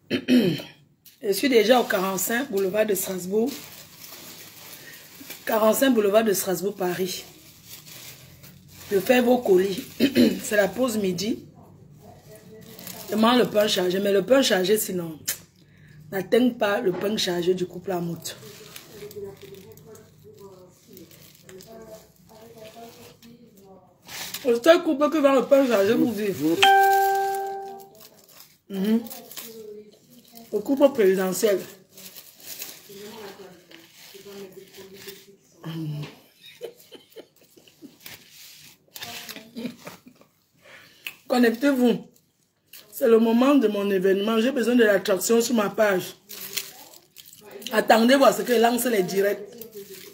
Je suis déjà au 45 boulevard de Strasbourg. 45 boulevard de Strasbourg, Paris. Je fais vos colis. C'est la pause midi. Je mange le pain chargé. Mais le pain chargé, sinon, n'atteint pas le pain chargé du couple à moute. Le seul couple qui vend le pain chargé pour vivre. Le couple présidentiel. Connectez-vous. C'est le moment de mon événement. J'ai besoin de l'attraction sur ma page. Attendez voir ce que lance les directs.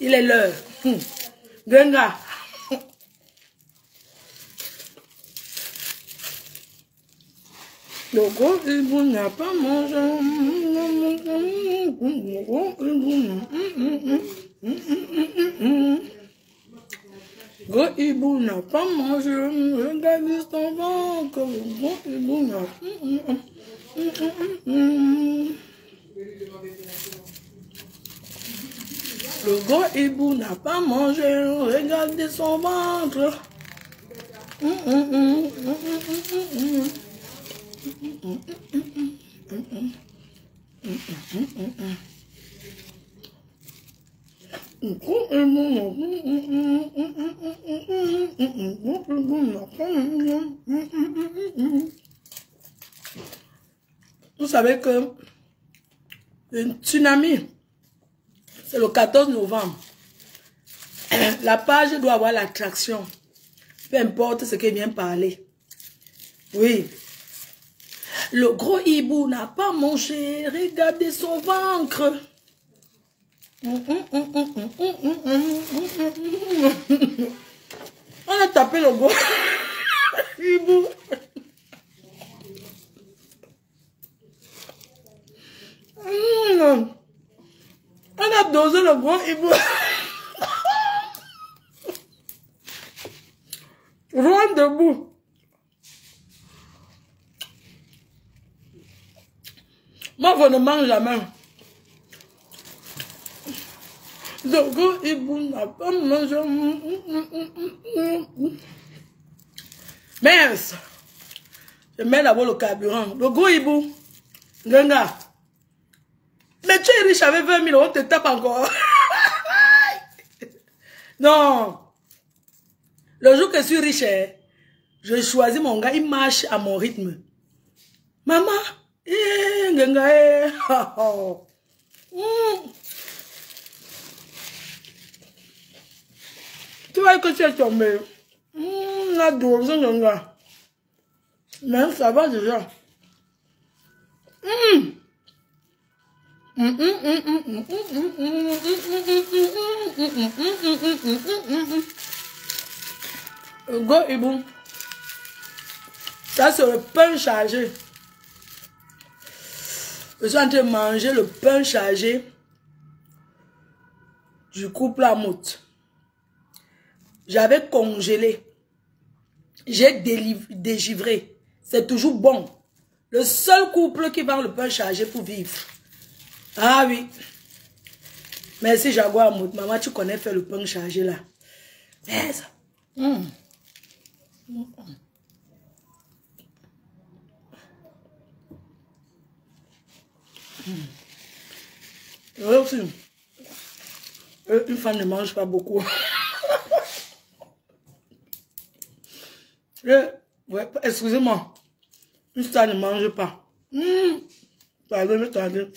Il est l'heure. Genga. Le gros hibou n'a pas mangé. Gros hibou n'a pas mangé. Regarde son ventre. Le gros hibou n'a pas Le gros hibou n'a pas mangé. Regardez son ventre. Vous savez que un tsunami, c'est le 14 novembre. La page doit avoir l'attraction. Peu importe ce qu'elle vient parler. Oui. Le gros hibou n'a pas mangé. Regardez son ventre. On a tapé le gros hibou. On a dosé le gros hibou. Loin debout. Moi, je ne mange jamais. Le gros hibou n'a pas mangé. Mince. Je mets d'abord le carburant. Le gros hibou. Genga. Mais tu es riche avec 20 000 euros, on te tape encore. Non. Le jour que je suis riche, je choisis mon gars, il marche à mon rythme. Maman. Genga. Tu vois que tu es tombé. La dose, Genga. Mais ça va déjà. Go hibou. Ça c'est le pain chargé. Je suis en train de manger le pain chargé du couple à moute. J'avais congelé. J'ai dégivré. C'est toujours bon. Le seul couple qui vend le pain chargé pour vivre. Ah oui. Merci Jaguar Mout. Maman, tu connais faire le pain chargé là. Mais ça. Aussi. Une femme ne mange pas beaucoup. Ouais, excusez-moi. Une femme ne mange pas. Pardon, attendez.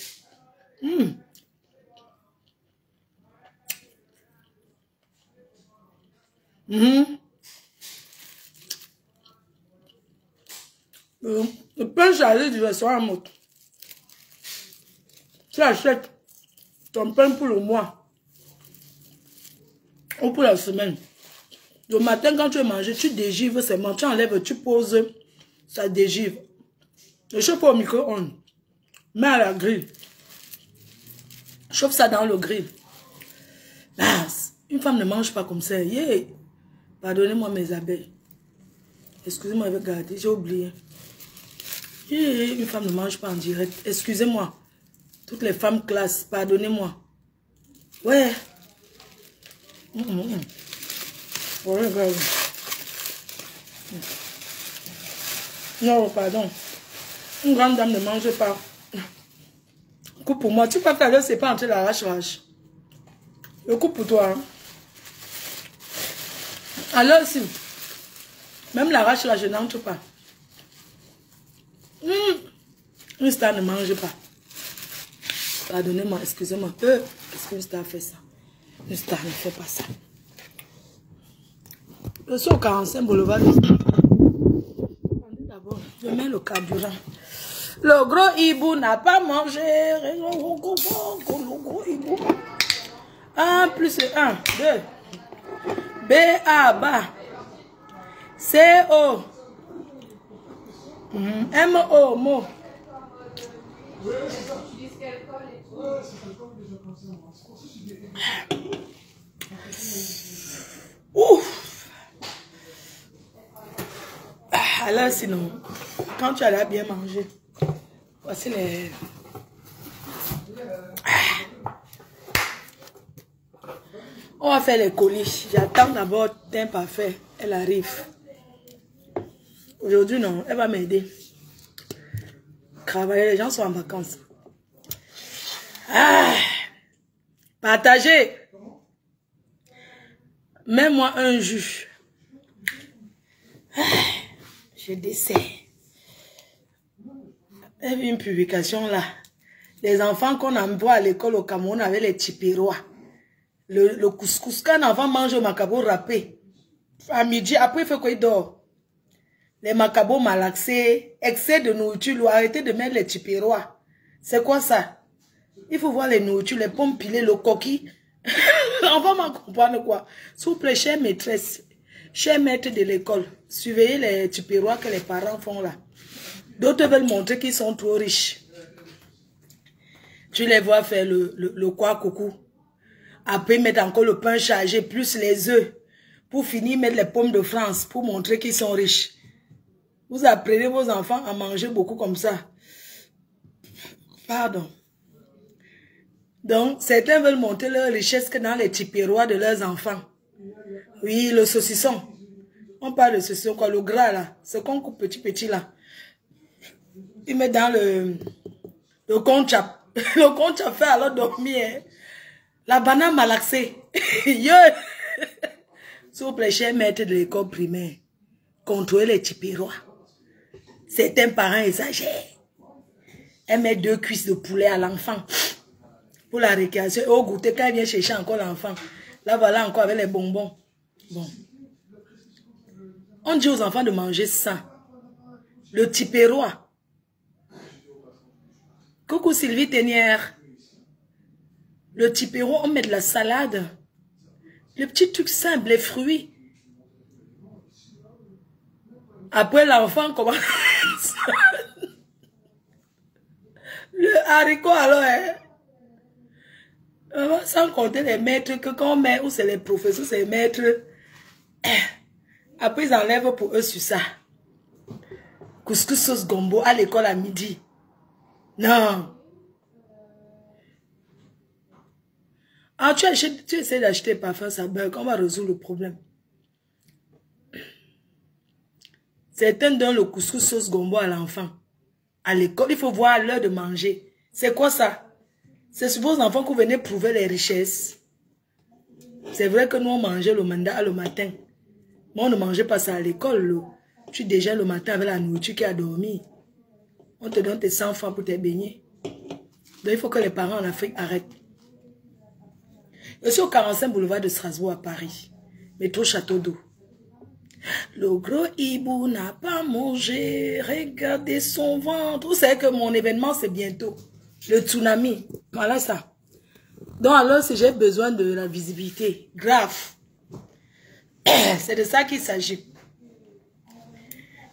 Le pain chargé du restaurant Mout. Tu achètes ton pain pour le mois ou pour la semaine. Le matin, quand tu veux manger, tu dégivres seulement. Tu enlèves, tu poses, ça dégivre. Je chauffe au micro-ondes. Mets à la grille. Chauffe ça dans le grill. Une femme ne mange pas comme ça. Yeah. Pardonnez-moi mes abeilles. Excusez-moi, regardez, j'ai oublié. Une femme ne mange pas en direct. Excusez-moi. Toutes les femmes classe, pardonnez-moi. Ouais. Ouais, grave. Non, pardon. Une grande dame ne mange pas. Coupe pour moi. Tu peux faire le c'est pas entre l'arrache-rage. Le coupe pour toi. Hein. Alors si. Même l'arrache-rage, je n'entre pas. Une star ne mange pas. Pardonnez-moi, excusez-moi. Est-ce qu'une star fait ça? Une star ne fait pas ça. Je suis au 45 boulevard. D'abord, je mets le carburant. Le gros hibou n'a pas mangé. Le gros hibou. 1 plus 1, 2. B, A, bas. C, O. M, O, mo. Ouf. Alors sinon, quand tu allais bien manger, voici les... On va faire les colis. J'attends d'abord Teint Parfait. Elle arrive. Aujourd'hui, non, elle va m'aider. Travailler, les gens sont en vacances. Ah, partagez. Mets-moi un jus. Ah, je décès. J'ai vu une publication là. Les enfants qu'on envoie à l'école au Cameroun avec les tipirois. Le couscous. Quand un enfant mange au macabo râpé, à midi, après il fait quoi, il dort. Les macabos malaxés, excès de nourriture, arrêtez de mettre les tipirois. C'est quoi ça? Il faut voir les nourritures, les pommes pilées, le coquille. L'enfant m'a comprendre quoi. S'il vous plaît, chère maîtresse, chers maîtres de l'école, surveillez les tipirois que les parents font là. D'autres veulent montrer qu'ils sont trop riches. Tu les vois faire le quoi coucou. Après, mettre encore le pain chargé, plus les œufs. Pour finir, mettre les pommes de France, pour montrer qu'ils sont riches. Vous apprenez vos enfants à manger beaucoup comme ça. Pardon. Donc, certains veulent montrer leur richesse que dans les tipirois de leurs enfants. Oui, le saucisson. On parle de saucisson, quoi, le gras là. Ce qu'on coupe petit là. Ils mettent dans le conchap. Le conchap fait alors dormir. La banane malaxée. S'il vous plaît, chers maîtres de l'école primaire, contrôlez les tipirois. Certains parents exagèrent. Elle met 2 cuisses de poulet à l'enfant pour la récréation. Et au goûter, quand elle vient chercher encore l'enfant, là voilà encore avec les bonbons. Bon. On dit aux enfants de manger ça. Le tipirois. Coucou Sylvie Ténière. Le tipirois, on met de la salade. Le petit truc simple, les fruits. Après l'enfant commence. Le haricot alors, hein? Sans compter les maîtres que quand on met, ou c'est les professeurs, c'est les maîtres. Après ils enlèvent pour eux sur ça. Couscous sauce gombo à l'école à midi. Non. Ah, tu essaies d'acheter parfum, ça bug, on va résoudre le problème. Certains donnent le couscous sauce gombo à l'enfant. À l'école, il faut voir l'heure de manger. C'est quoi ça? C'est sur vos enfants que vous venez prouver les richesses. C'est vrai que nous, on mangeait le mandat le matin. Mais on ne mangeait pas ça à l'école. Tu déjà le matin avec la nourriture qui a dormi. On te donne tes 100 francs pour te baigner. Donc, il faut que les parents en Afrique arrêtent. Je suis au 45 boulevard de Strasbourg à Paris. Métro Château d'Eau. Le gros hibou n'a pas mangé. Regardez son ventre. Vous savez que mon événement, c'est bientôt. Le tsunami. Voilà ça. Donc alors, si j'ai besoin de la visibilité, grave. C'est de ça qu'il s'agit.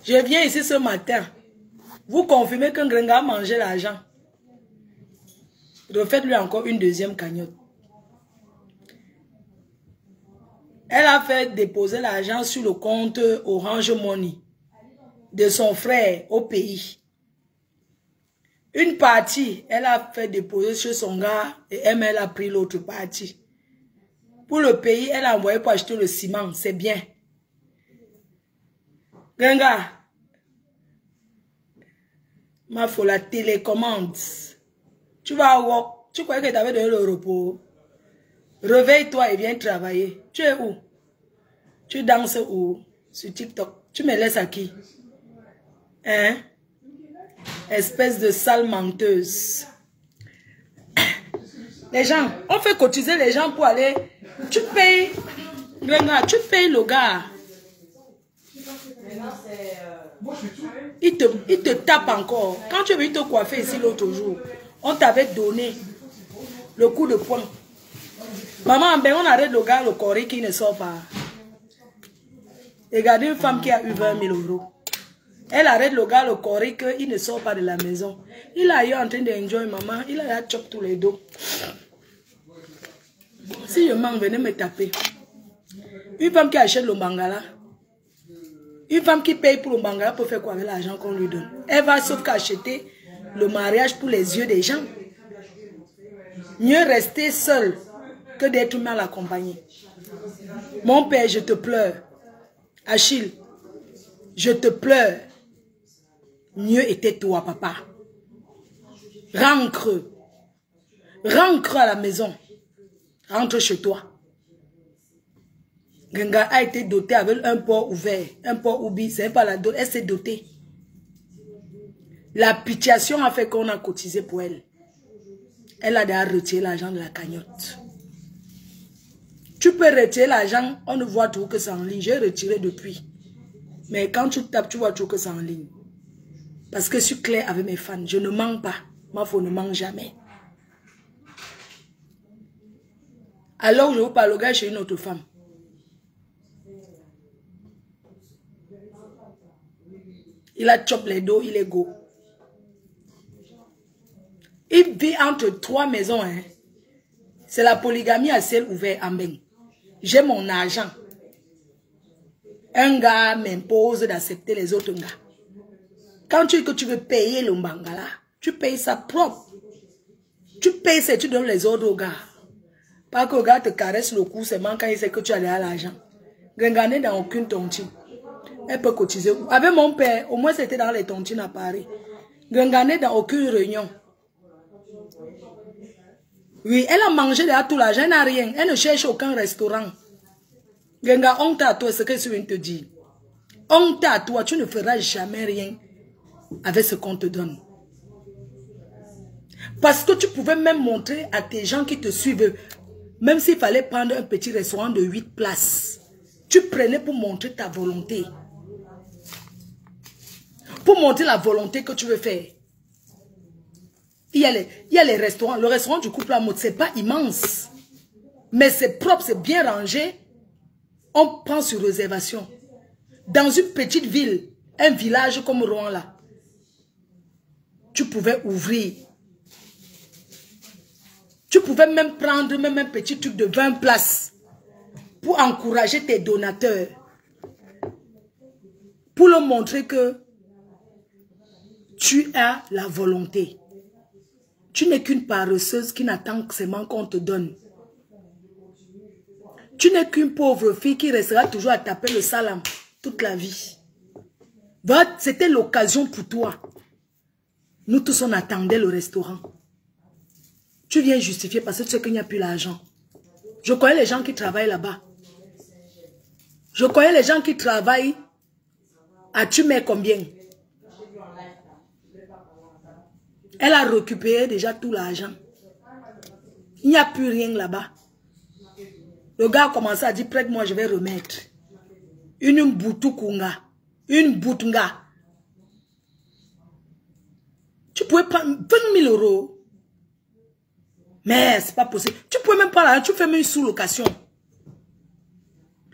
Je viens ici ce matin. Vous confirmez qu'un gringa a mangé l'argent. Refaites-lui encore une deuxième cagnotte. Elle a fait déposer l'argent sur le compte Orange Money de son frère au pays. Une partie, elle a fait déposer chez son gars et elle a pris l'autre partie. Pour le pays, elle a envoyé pour acheter le ciment. C'est bien. Ganga, ma faut la télécommande. Tu vas avoir, tu croyais que tu avais donné le repos. Réveille-toi et viens travailler. Tu es où? Tu danses où? Sur TikTok. Tu me laisses à qui? Hein? Espèce de sale menteuse. Les gens, on fait cotiser les gens pour aller. Tu payes. Tu payes le gars. Il te tape encore. Quand tu es venu te coiffer ici l'autre jour, on t'avait donné le coup de poing. Maman, ben on arrête le gars, le cori qui ne sort pas. Regardez une femme qui a eu 20 000 €. Elle arrête le gars, le cori, qu'il ne sort pas de la maison. Il a eu en train d'enjoy maman. Il a chop tous les dos. Si je manque, venez me taper. Une femme qui achète le mangala. Une femme qui paye pour le mangala pour faire quoi avec l'argent qu'on lui donne? Elle va sauf qu'acheter le mariage pour les yeux des gens. Mieux rester seule que d'être mal accompagné. Mon père, je te pleure. Achille, je te pleure. Mieux était toi, papa. Rentre. Rentre à la maison. Rentre chez toi. Genga a été dotée avec un port ouvert. Un port oubi, c'est pas la dot. Elle s'est dotée. La pitiation a fait qu'on a cotisé pour elle. Elle a déjà retiré l'argent de la cagnotte. Tu peux retirer l'argent, on ne voit tout que c'est en ligne. J'ai retiré depuis. Mais quand tu tapes, tu vois tout que c'est en ligne. Parce que je suis claire avec mes fans. Je ne mens pas. Ma femme ne ment jamais. Alors je vous parle, le gars chez une autre femme. Il a chop les dos, il est go. Il vit entre 3 maisons. Hein. C'est la polygamie à ciel ouvert en bain. J'ai mon argent. Un gars m'impose d'accepter les autres gars. Quand tu dis que tu veux payer le mangala, tu payes ça propre. Tu payes ça et tu donnes les ordres au gars. Pas que le gars te caresse le cou seulement quand il sait que tu as déjà l'argent. Grengané dans aucune tontine. Elle peut cotiser. Avec mon père, au moins c'était dans les tontines à Paris. Grengané dans aucune réunion. Oui, elle a mangé déjà tout l'argent, elle n'a rien. Elle ne cherche aucun restaurant. Genga, honte à toi, ce que je viens de te dire. Honte à toi, tu ne feras jamais rien avec ce qu'on te donne. Parce que tu pouvais même montrer à tes gens qui te suivent, même s'il fallait prendre un petit restaurant de 8 places, tu prenais pour montrer ta volonté. Pour montrer la volonté que tu veux faire. Il y a les restaurants. Le restaurant du couple à mode, c'est pas immense. Mais c'est propre, c'est bien rangé. On prend sur réservation. Dans une petite ville, un village comme Rouen là, tu pouvais ouvrir. Tu pouvais même prendre même un petit truc de 20 places pour encourager tes donateurs. Pour leur montrer que tu as la volonté. Tu n'es qu'une paresseuse qui n'attend que seulement qu'on te donne. Tu n'es qu'une pauvre fille qui restera toujours à taper le salam toute la vie. C'était l'occasion pour toi. Nous tous, on attendait le restaurant. Tu viens justifier parce que tu sais qu'il n'y a plus l'argent. Je connais les gens qui travaillent là-bas. Je connais les gens qui travaillent à tu mets combien? Elle a récupéré déjà tout l'argent. Il n'y a plus rien là-bas. Le gars a commencé à dire, prête-moi, je vais remettre. Une boutukunga. Une boutunga. Tu pouvais prendre 20 000 €. Mais c'est pas possible. Tu pouvais même pas là, tu fais même une sous-location.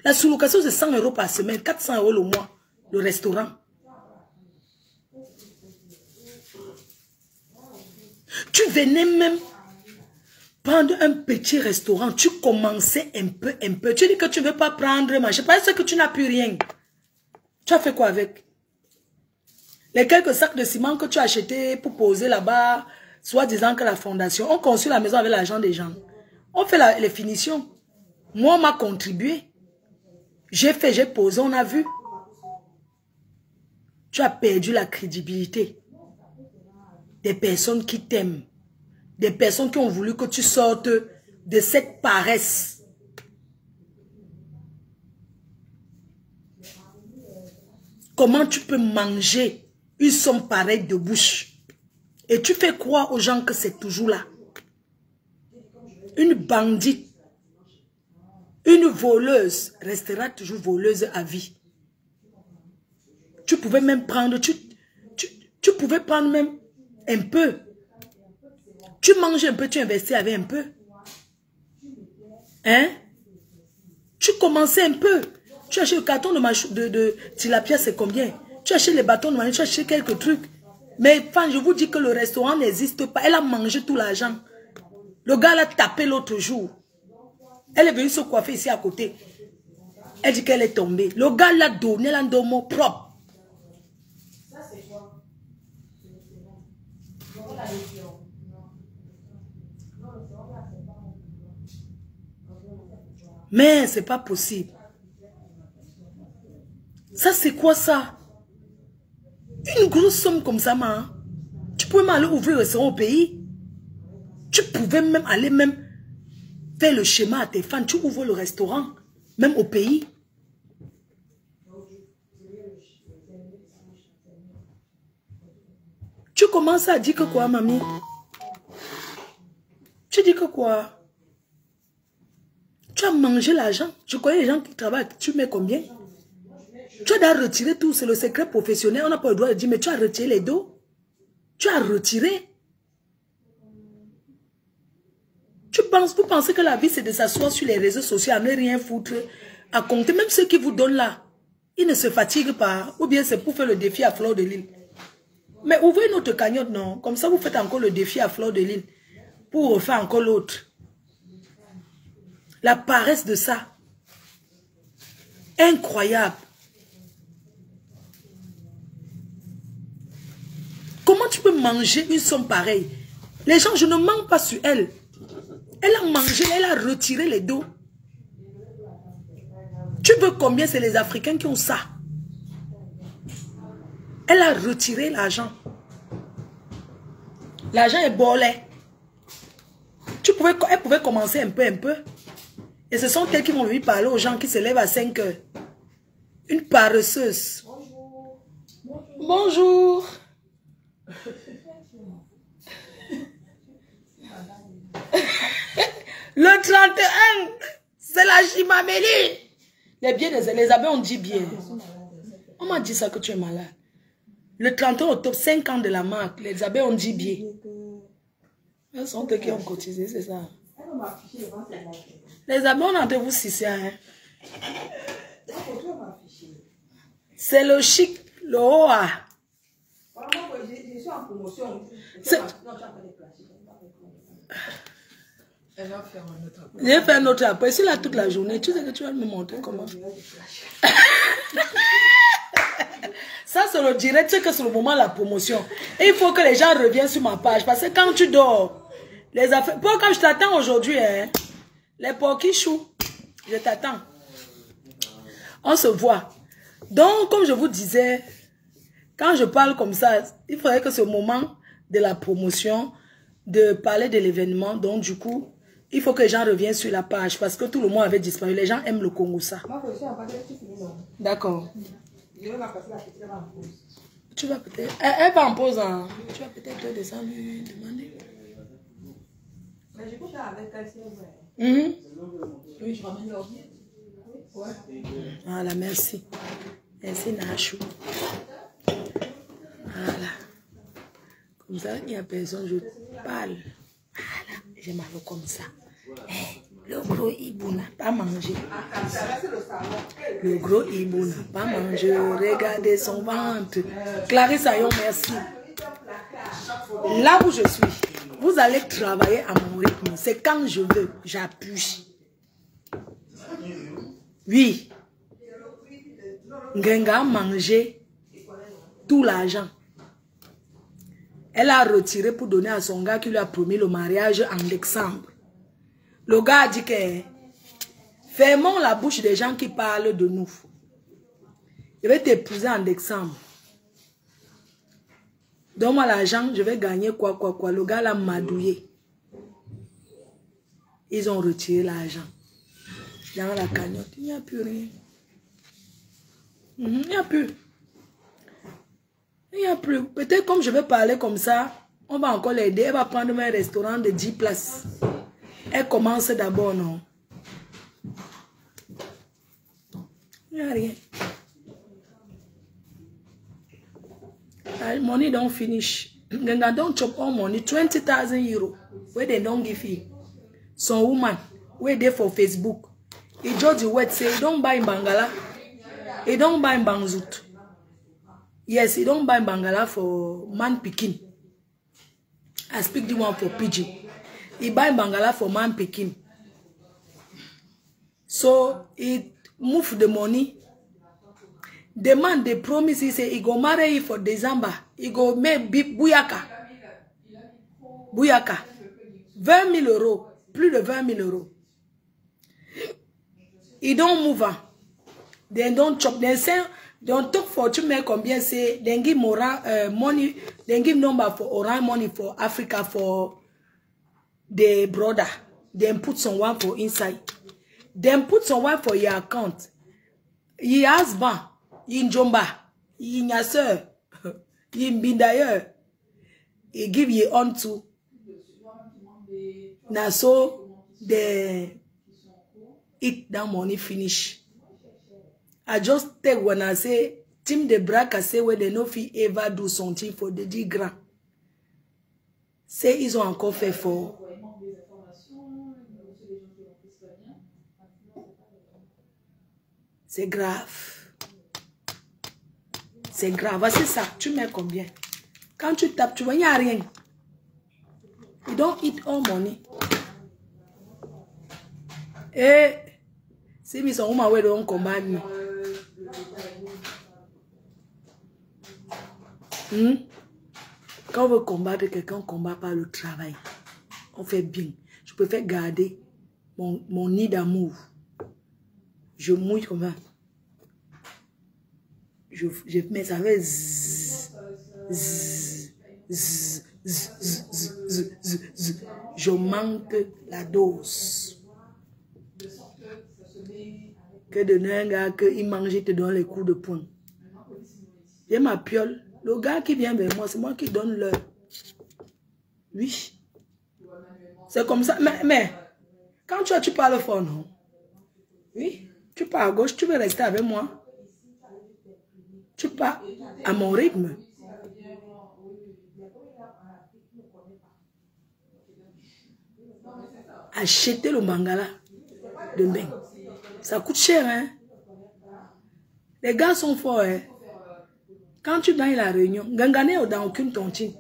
La sous-location, c'est 100 € par semaine, 400 € le mois, le restaurant. Tu venais même prendre un petit restaurant, tu commençais un peu. Tu dis que tu ne veux pas prendre, je sais pas, c'est que tu n'as plus rien. Tu as fait quoi avec? Les quelques sacs de ciment que tu as achetés pour poser là-bas, soit disant que la fondation, on construit la maison avec l'argent des gens. On fait les finitions. Moi, on m'a contribué. J'ai fait, j'ai posé, on a vu. Tu as perdu la crédibilité des personnes qui t'aiment. Des personnes qui ont voulu que tu sortes de cette paresse. Comment tu peux manger une somme pareille de bouche? Et tu fais croire aux gens que c'est toujours là. Une bandite, une voleuse restera toujours voleuse à vie. Tu pouvais même prendre, tu pouvais prendre même un peu. Tu manges un peu, tu investis avec un peu. Hein? Tu commençais un peu. Tu achètes le carton de tilapia, c'est combien? Tu achètes les bâtons de manioc, tu achètes quelques trucs. Mais enfin, je vous dis que le restaurant n'existe pas. Elle a mangé tout l'argent. Le gars l'a tapé l'autre jour. Elle est venue se coiffer ici à côté. Elle dit qu'elle est tombée. Le gars l'a donné, l'a donné propre. Mais c'est pas possible. Ça, c'est quoi ça? Une grosse somme comme ça, man. Tu pouvais même aller ouvrir le restaurant au pays. Tu pouvais même aller faire le schéma à tes fans. Tu ouvres le restaurant, même au pays. Tu commences à dire que quoi, mamie? Tu dis que quoi? Tu as mangé l'argent. Je connais les gens qui travaillent. Tu mets combien? Tu as retiré tout. C'est le secret professionnel. On n'a pas le droit de dire, mais tu as retiré les dos. Tu as retiré. Vous pensez que la vie, c'est de s'asseoir sur les réseaux sociaux, à ne rien foutre, à compter. Même ceux qui vous donnent là, ils ne se fatiguent pas. Ou bien c'est pour faire le défi à fleur de l'île. Mais ouvrez notre cagnotte, non? Comme ça, vous faites encore le défi à fleur de l'île. Pour refaire encore l'autre. La paresse de ça. Incroyable. Comment tu peux manger une somme pareille? Les gens, je ne mens pas sur elle. Elle a mangé, elle a retiré les dos. Tu veux combien? C'est les Africains qui ont ça. Elle a retiré l'argent. L'argent est bolé. Elle pouvait commencer un peu. Et ce sont elles qui vont lui parler aux gens qui se lèvent à 5 heures. Une paresseuse. Bonjour. Le 31, c'est la Chimamélie. Les abeilles ont dit bien. On m'a dit ça que tu es malade. Le 31 octobre, 5 ans de la marque, les abeilles ont dit bien. Elles sont eux qui ont cotisé, c'est ça. Les abeilles, on entend vous si hein. C'est le chic, le OA. Je suis en promotion. Je vais faire un autre après. Si là toute la journée, tu sais que tu vas me montrer comment. Ça, c'est le direct, c'est que c'est le moment de la promotion. Et il faut que les gens reviennent sur ma page. Parce que quand tu dors, les affaires. Pour quand je t'attends aujourd'hui, hein, les porquichous, je t'attends. On se voit. Donc, comme je vous disais, quand je parle comme ça, il faudrait que ce moment de la promotion, de parler de l'événement, donc du coup, il faut que les gens reviennent sur la page parce que tout le monde avait disparu. Les gens aiment le Congo, ça. D'accord. Tu vas peut-être... Elle va en pause. Hein. Tu vas peut-être descendre lui demander. Mais je peux faire avec elle. Oui, je ramène l'ordi. Ouais. Voilà, merci. Merci, Nachou. Voilà. Comme ça, il n'y a personne, je parle. Voilà, j'ai mal comme ça. Le gros hibou n'a pas mangé. Le gros hibou n'a pas mangé. Regardez son ventre. Clarisse Ayon, merci. Là où je suis, vous allez travailler à mon rythme. C'est quand je veux, j'appuie. Oui. Ngenga a mangé tout l'argent. Elle a retiré pour donner à son gars qui lui a promis le mariage en décembre. Le gars a dit que fermons la bouche des gens qui parlent de nous. Je vais t'épouser en décembre. Donne-moi l'argent, je vais gagner quoi. Le gars l'a madouillé. Ils ont retiré l'argent. Dans la cagnotte, il n'y a plus rien. Il n'y a plus. Il n'y a plus. Peut-être comme je vais parler comme ça, on va encore l'aider. Elle va prendre un restaurant de 10 places. Elle commence d'abord, non? Il n'y a rien. Money don't finish. Then don't chop all money. 20,000 euros. Where they don't give you. Some woman, where they for Facebook. He judge the word say, don't buy in Bangala. He don't buy in Bangzut. Yes, he don't buy in Bangala for man picking. I speak the one for pidgin. He buy in Bangala for man picking. So, he move the money. The man, they promise, he say, he go marry you for December. He go make Bouyaka. Bouyaka. 20 000 euros. Plus de 20 000 euros. He don't move on. They don't chop. They say, don't talk for to make combien say, they give more money, they give number for orange money for Africa for the brother. Then put someone for inside. Then put someone for your account. Your husband. In Jomba, in your sir, in Bindayer, he give you on to. Now so the eat that money finish. I just take when I say Tim de Brac, I say where they no fit ever do something for the 10 grand. Say ils ont encore fait for. C'est grave. C'est grave, c'est ça. Tu mets combien? Quand tu tapes, tu vois, il n'y a rien. You don't eat all money. Et si ils sont où on combat. Quand on veut combattre quelqu'un, on combat par le travail. On fait bien. Je préfère garder mon nid d'amour. Je mouille comme ça. Je mets ça fait zzz, zzz, zzz, zzz, zzz, zzz, zzz. Je manque la dose. Que de un gars qu'il mange, il te donne les coups de poing. J'ai ma piole. Le gars qui vient vers moi, c'est moi qui donne l'heure. Oui. C'est comme ça. Mais quand tu parles fort, non? Oui. Tu pars à gauche, tu veux rester avec moi? Tu pars à mon rythme. Acheter le mangala de bain. Ça coûte cher, hein? Les gars sont forts, hein? Quand tu gagnes la réunion, Gangané dans aucune tontine.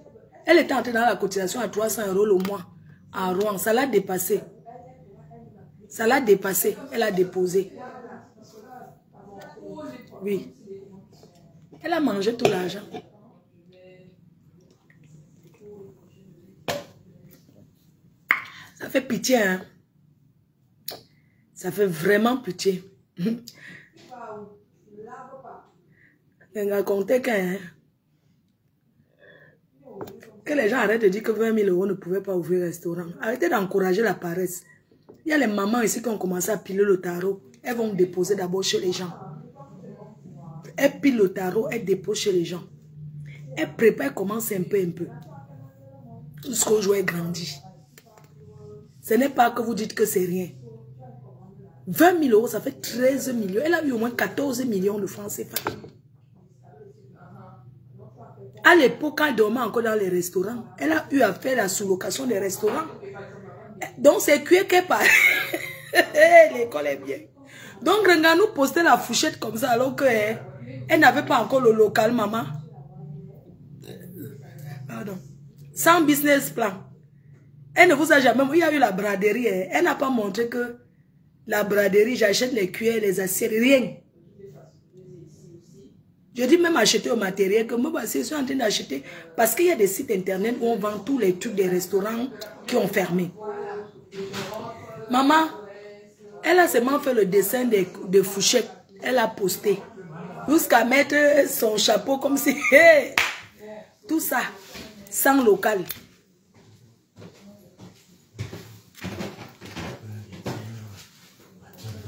Elle était entrée dans la cotisation à 300 € le mois. À Rouen, ça l'a dépassé. Ça l'a dépassé. Elle a déposé. Oui. Elle a mangé tout l'argent. Ça fait pitié, hein? Ça fait vraiment pitié. On a compté que les gens arrêtent de dire que 20 000 € ne pouvaient pas ouvrir un restaurant. Arrêtez d'encourager la paresse. Il y a les mamans ici qui ont commencé à piler le tarot. Elles vont déposer d'abord chez les gens. Elle pile le tarot, elle dépose chez les gens. Elle prépare, elle commence un peu. Jusqu'au jour elle grandit. Ce n'est pas que vous dites que c'est rien. 20 000 €, ça fait 13 millions. Elle a eu au moins 14 millions de francs CFA. À l'époque, quand elle dormait encore dans les restaurants, elle a eu à faire la sous-location des restaurants. Donc, c'est cuit qu'elle parle. L'école est bien. Donc, regarde, nous poster la fourchette comme ça alors qu'elle n'avait pas encore le local, maman. Pardon. Sans business plan. Elle ne vous a jamais... Il y a eu la braderie. Elle n'a pas montré que la braderie, j'achète les cuillères, les assiettes, rien. Je dis même acheter au matériel, que moi, je suis en train d'acheter, parce qu'il y a des sites internet où on vend tous les trucs des restaurants qui ont fermé. Maman, elle a seulement fait le dessin de Fouchette. Elle a posté. Jusqu'à mettre son chapeau comme si... Hey, tout ça, sans local.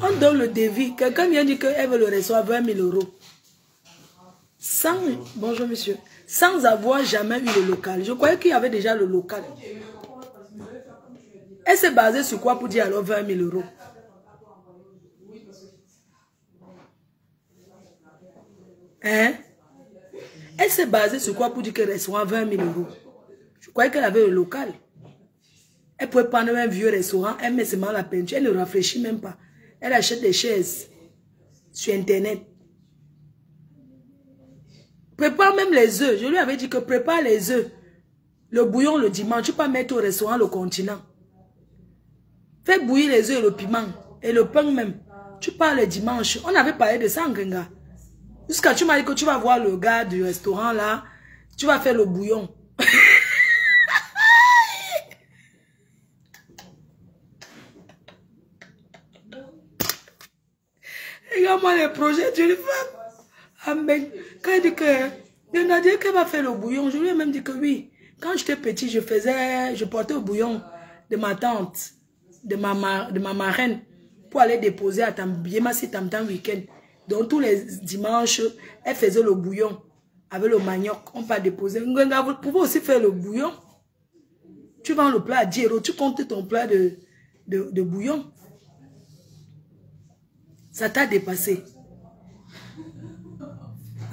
On donne le devis. Quelqu'un vient dire qu'elle veut le recevoir 20 000 €. Sans... Bonjour monsieur. Sans avoir jamais eu le local. Je croyais qu'il y avait déjà le local. Elle s'est basée sur quoi pour dire alors 20 000 €? Hein? Elle s'est basée sur quoi pour dire qu'elle reçoit 20 000 €? Je croyais qu'elle avait le local. Elle pouvait prendre un vieux restaurant, elle met seulement la peinture, elle ne réfléchit même pas. Elle achète des chaises sur internet. Prépare même les œufs. Je lui avais dit que prépare les œufs. Le bouillon le dimanche, tu peux mettre au restaurant Le Continent. Fais bouillir les œufs et le piment. Et le pain même. Tu pars le dimanche. On avait parlé de ça en Gringa. Jusqu'à tu m'as dit que tu vas voir le gars du restaurant là. Tu vas faire le bouillon. Regarde-moi les projets d'une femme. Amen. Quand elle dit que Nadia qu'elle va faire le bouillon, je lui ai même dit que oui. Quand j'étais petit, je portais au bouillon de ma tante, de ma marraine, pour aller déposer à Tambiema si Tamtam week-end. Donc tous les dimanches, elle faisait le bouillon avec le manioc. On peut déposer. Vous pouvez aussi faire le bouillon. Tu vends le plat à 10 €, tu comptes ton plat de bouillon. Ça t'a dépassé.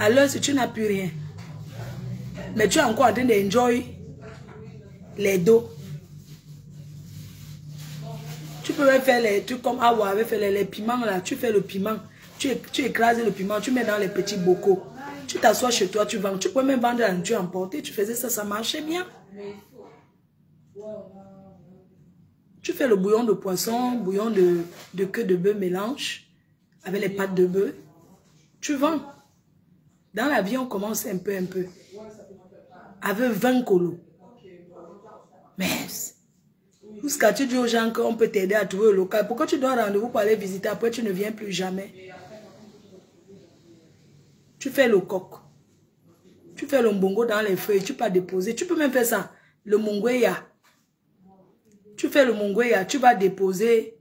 Alors, si tu n'as plus rien, mais tu es encore en train d'enjoy les dos. Tu peux même faire les trucs comme Awa avait fait les piments là. Tu fais le piment. Tu écrases le piment, tu mets dans les petits bocaux. Tu t'assois chez toi, tu vends. Tu peux même vendre la nourriture emportée. Tu faisais ça, ça marchait bien. Tu fais le bouillon de poisson, bouillon de queue de bœuf mélange avec les pâtes de bœuf. Tu vends. Dans la vie, on commence un peu. Avec 20 colos. Mais, jusqu'à tu dis aux gens qu'on peut t'aider à trouver le local. Pourquoi tu dois rendez-vous pour aller visiter? Après, tu ne viens plus jamais. Tu fais le coq. Tu fais le mbongo dans les feuilles. Tu peux déposer. Tu peux même faire ça. Le mongweya. Tu fais le mongweya. Tu vas déposer.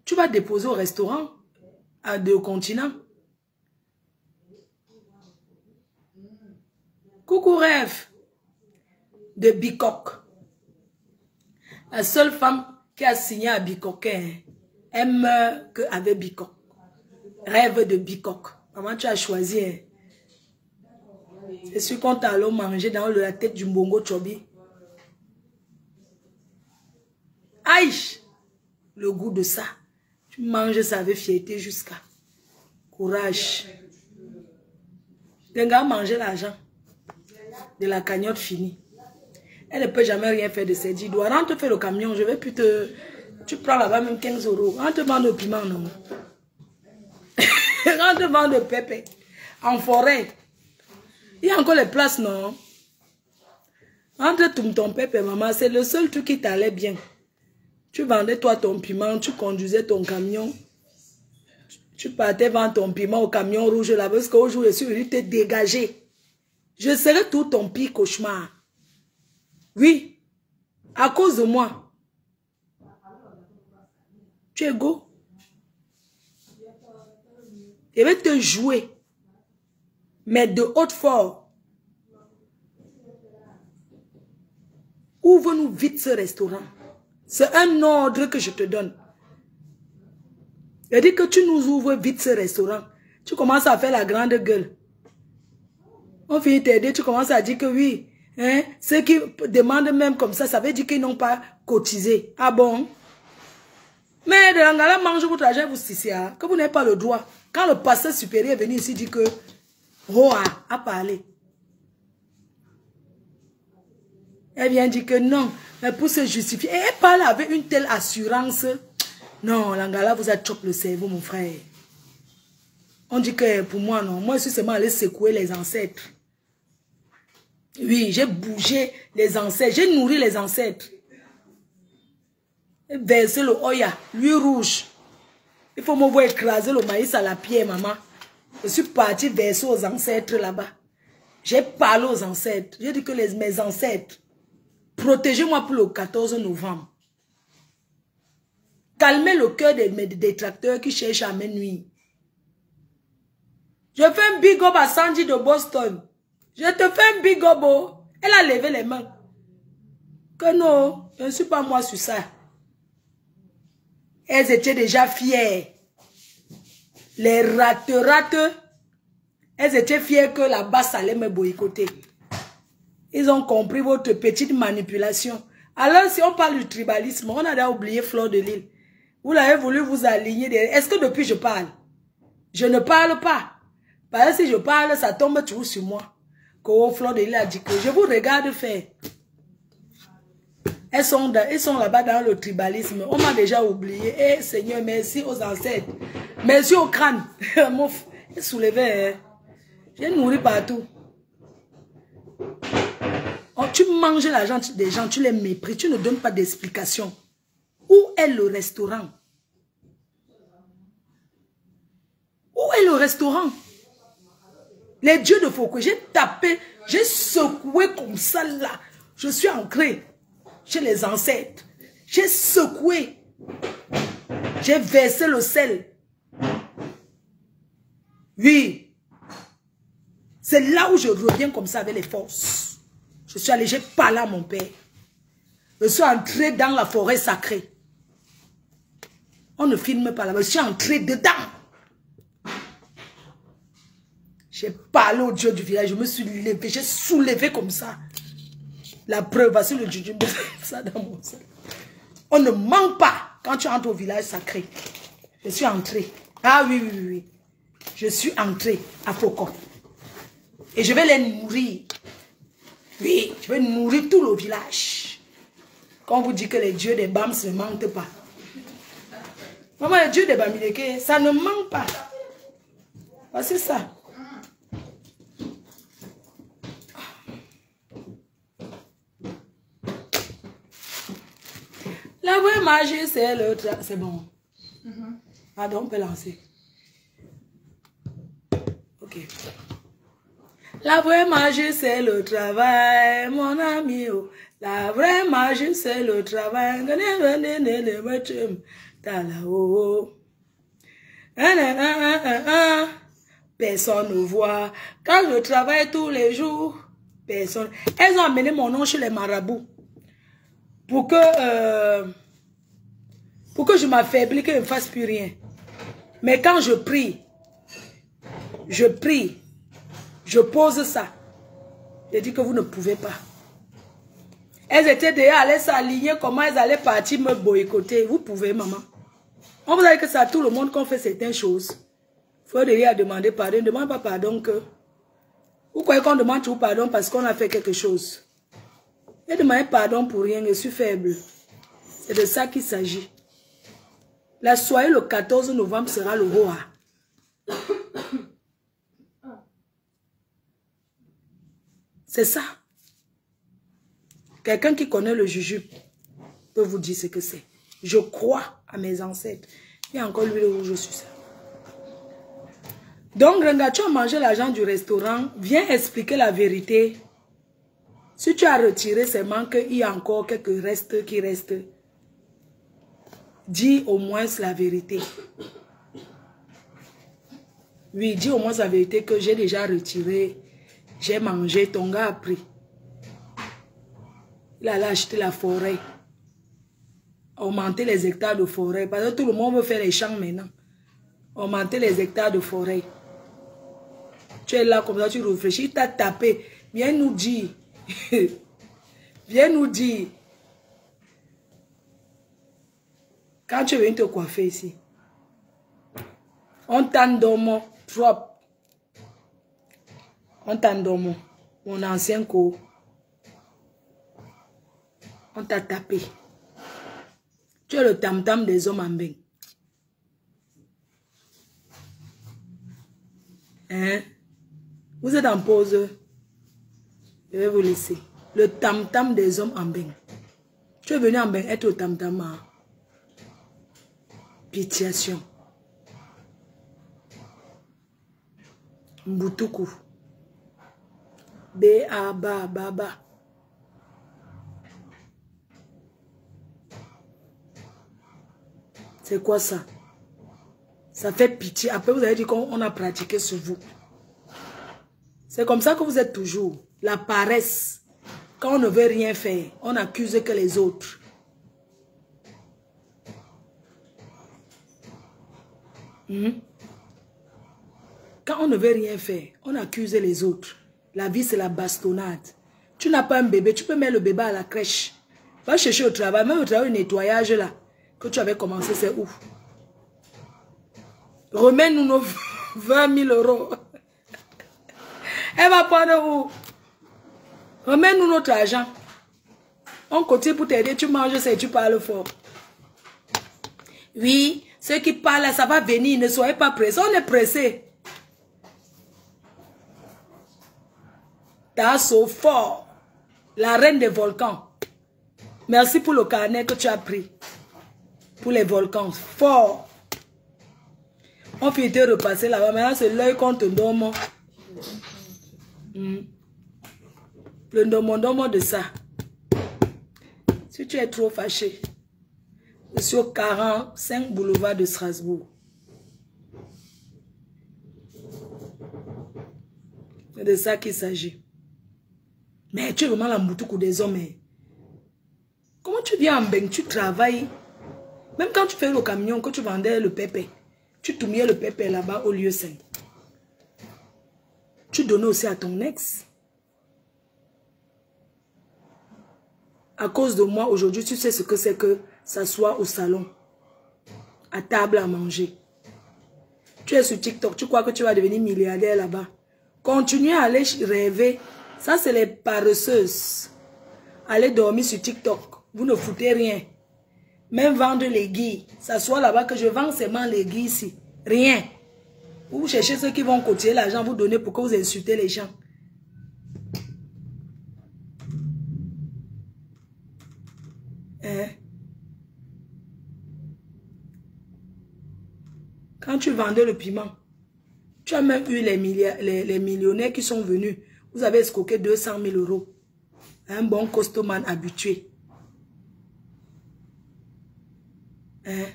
Tu vas déposer au restaurant à deux continents. Coucou rêve de Bicoque. La seule femme qui a signé à Bicoque, elle meurt qu'avec Bicoque. Rêve de Bicoque. Maman, tu as choisi. C'est sûr qu'on t'a allé manger dans la tête du mbongo chobi. Aïe! Le goût de ça. Tu manges ça avec fierté jusqu'à. Courage. Le gars manger l'argent de la cagnotte finie. Elle ne peut jamais rien faire de ses 10 doigts. Rentre faire le camion, je vais plus te... Tu prends là-bas même 15 €. Rentre vendre le piment, non. Rentre vendre le pépé. En forêt. Il y a encore les places, non. Rentre ton pépé, maman. C'est le seul truc qui t'allait bien. Tu vendais toi ton piment, tu conduisais ton camion. Tu partais vendre ton piment au camion rouge là. Parce qu'aujourd'hui, je suis venu te dégager. Je serai tout ton pire cauchemar. Oui, à cause de moi. Tu es go. Je vais te jouer. Mais de haute fort. Ouvre-nous vite ce restaurant. C'est un ordre que je te donne. Je dis que tu nous ouvres vite ce restaurant. Tu commences à faire la grande gueule. On finit t'aider, tu commences à dire que oui. Hein, ceux qui demandent même comme ça veut dire qu'ils n'ont pas cotisé. Ah bon? Mais de l'angala mange votre argent, vous ici, que vous n'avez pas le droit. Quand le pasteur supérieur est venu ici dit que Roa a parlé. Elle vient dire que non, mais pour se justifier. Et elle parle avec une telle assurance. Non, l'angala vous a chopé le cerveau, mon frère. On dit que pour moi, non. Moi, je suis seulement allé secouer les ancêtres. Oui, j'ai bougé les ancêtres. J'ai nourri les ancêtres. Verser le oya, l'huile rouge. Il faut me voir écraser le maïs à la pierre, maman. Je suis parti verser aux ancêtres là-bas. J'ai parlé aux ancêtres. J'ai dit que mes ancêtres, protégez-moi pour le 14 novembre. Calmez le cœur des détracteurs qui cherchent à me nuire. Je fais un big up à Sandy de Boston. Je te fais un big up. Oh. Elle a levé les mains. Que non, je ne suis pas moi sur ça. Elles étaient déjà fières. Les rates, elles étaient fières que la basse allait me boycotter. Ils ont compris votre petite manipulation. Alors, si on parle du tribalisme, on a déjà oublié Fleur de Lille. Vous l'avez voulu vous aligner. Est-ce que depuis je parle? Je ne parle pas. Parce que si je parle, ça tombe toujours sur moi. Que Fleur de Lille a dit que je vous regarde faire. Ils sont là-bas dans le tribalisme. On m'a déjà oublié. Eh Seigneur, merci aux ancêtres. Merci au crâne. Mon soulevé. J'ai nourri partout. Oh, tu manges l'argent des gens, tu les méprises, tu ne donnes pas d'explication. Où est le restaurant? Où est le restaurant? Les dieux de Foucault, j'ai tapé, j'ai secoué comme ça là. Je suis ancré chez les ancêtres. J'ai secoué. J'ai versé le sel. Oui. C'est là où je reviens comme ça avec les forces. Je suis allé, j'ai parlé à mon père. Je suis entré dans la forêt sacrée. On ne filme pas là-bas. Je suis entré dedans. J'ai parlé au Dieu du village. Je me suis levé. J'ai soulevé comme ça. La preuve, voici le jujube. Ça dans mon sac. On ne ment pas quand tu entres au village sacré. Je suis entré. Ah oui, oui, oui. Je suis entré à Foucault. Et je vais les nourrir. Oui, je vais nourrir tout le village. Quand on vous dit que les dieux des Bams ne mentent pas. Maman, les dieux des Bamileke, ça ne ment pas. Ah, c'est ça. La vraie magie, c'est le travail. C'est bon. Pardon, on peut lancer. Ok. La vraie magie, c'est le travail, mon ami. Oh. La vraie magie, c'est le travail. Personne ne voit. Quand je travaille tous les jours, personne. Elles ont amené mon nom chez les marabouts. Pour que je m'affaiblis, que je ne fasse plus rien. Mais quand je prie, je pose ça. Je dis que vous ne pouvez pas. Elles étaient déjà allées s'aligner, comment elles allaient partir me boycotter. Vous pouvez, maman. On vous a dit que c'est à tout le monde qu'on fait certaines choses. Il faut déjà demander pardon. Ne demande pas pardon que... Vous croyez qu'on demande toujours pardon parce qu'on a fait quelque chose. Ne demandez pardon pour rien, je suis faible. C'est de ça qu'il s'agit. La soirée le 14 novembre sera le Roa. C'est ça. Quelqu'un qui connaît le jujube peut vous dire ce que c'est. Je crois à mes ancêtres. Il y a encore l'huile rouge sur ça. Donc, Renga, tu as mangé l'argent du restaurant. Viens expliquer la vérité. Si tu as retiré seulement qu'il y a encore quelques restes qui restent, dis au moins la vérité. Oui, dis au moins la vérité que j'ai déjà retiré. J'ai mangé, ton gars a pris. Il allait acheter la forêt. Augmenter les hectares de forêt. Parce que tout le monde veut faire les champs maintenant. Augmenter les hectares de forêt. Tu es là comme ça, tu réfléchis. Il t'a tapé. Viens nous dire. Viens nous dire. Quand tu viens te coiffer ici. On t'endorme trop. On t'endorme. Mon ancien co. On t'a tapé. Tu es le tam-tam des hommes en bain. Hein? Vous êtes en pause. Je vais vous laisser. Le tam-tam des hommes en bain. Tu es venu en bain être au tam-tam. Hein? Pitiation. Mboutoku. B-A-B-A-B-A. C'est quoi ça? Ça fait pitié. Après, vous avez dit qu'on a pratiqué sur vous. C'est comme ça que vous êtes toujours. La paresse. Quand on ne veut rien faire, on accuse que les autres. Quand on ne veut rien faire, on accuse les autres. La vie, c'est la bastonnade. Tu n'as pas un bébé, tu peux mettre le bébé à la crèche. Va chercher au travail, même au travail, le nettoyage là, que tu avais commencé, c'est où? Remets-nous nos 20 000 euros. Elle va prendre où? Remets-nous notre argent. On continue pour t'aider, tu manges, c'est tu parles fort. Oui, ceux qui parlent, ça va venir, ne soyez pas pressés. On est pressés. Tasso fort, la reine des volcans. Merci pour le carnet que tu as pris. Pour les volcans, fort. On peut te repasser là-bas. Maintenant, c'est l'œil qu'on te donne. Le domo de ça. Si tu es trop fâché, je suis au 45 boulevard de Strasbourg. C'est de ça qu'il s'agit. Mais tu es vraiment la moutoukou des hommes. Comment tu viens en bain, tu travailles. Même quand tu fais le camion, que tu vendais le pépé, tu tournais le pépé là-bas au lieu 5. Tu donnais aussi à ton ex. À cause de moi, aujourd'hui, tu sais ce que c'est que s'asseoir au salon, à table à manger. Tu es sur TikTok, tu crois que tu vas devenir milliardaire là-bas. Continuez à aller rêver. Ça, c'est les paresseuses. Allez dormir sur TikTok. Vous ne foutez rien. Même vendre les guilles. S'asseoir là-bas que je vends seulement les guilles ici. Rien. Vous cherchez ceux qui vont cotiser l'argent, vous donner pour que vous insultez les gens. Hein? Quand tu vendais le piment, tu as même eu les millionnaires qui sont venus. Vous avez escroqué 200 000 euros. Un bon costoman habitué. Hein?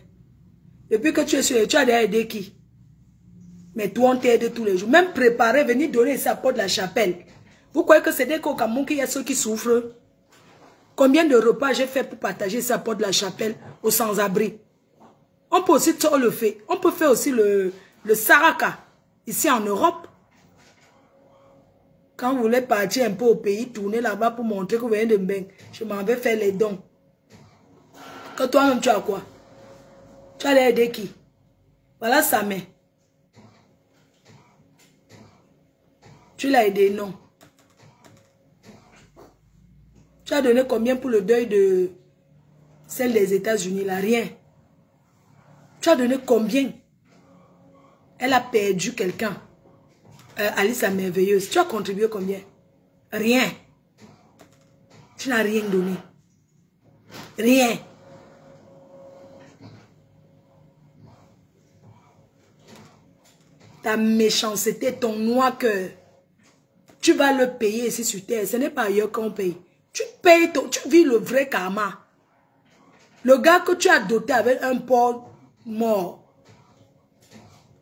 Depuis que tu es sur les... Tu as déjà aidé qui? Mais toi, on t'aide tous les jours. Même préparer, venir donner ça à Porte de la Chapelle. Vous croyez que c'est dès qu'au Cameroun qu'il y a ceux qui souffrent? Combien de repas j'ai fait pour partager ça à Porte de la Chapelle aux sans-abri? On peut aussi tout le faire. On peut faire aussi le Saraka, ici en Europe. Quand vous voulez partir un peu au pays, tourner là-bas pour montrer que vous venez de Mbeng, je m'en vais faire les dons. Que toi-même, tu as quoi? Tu as aidé qui? Voilà sa main. Tu l'as aidé, non. Tu as donné combien pour le deuil de celle des États-Unis, là? Rien. Tu as donné combien? Elle a perdu quelqu'un. Alice la merveilleuse. Tu as contribué combien? Rien. Tu n'as rien donné. Rien. Ta méchanceté, ton noir cœur. Tu vas le payer ici sur terre. Ce n'est pas ailleurs qu'on paye. Tu payes, tu vis le vrai karma. Le gars que tu as doté avec un porc mort.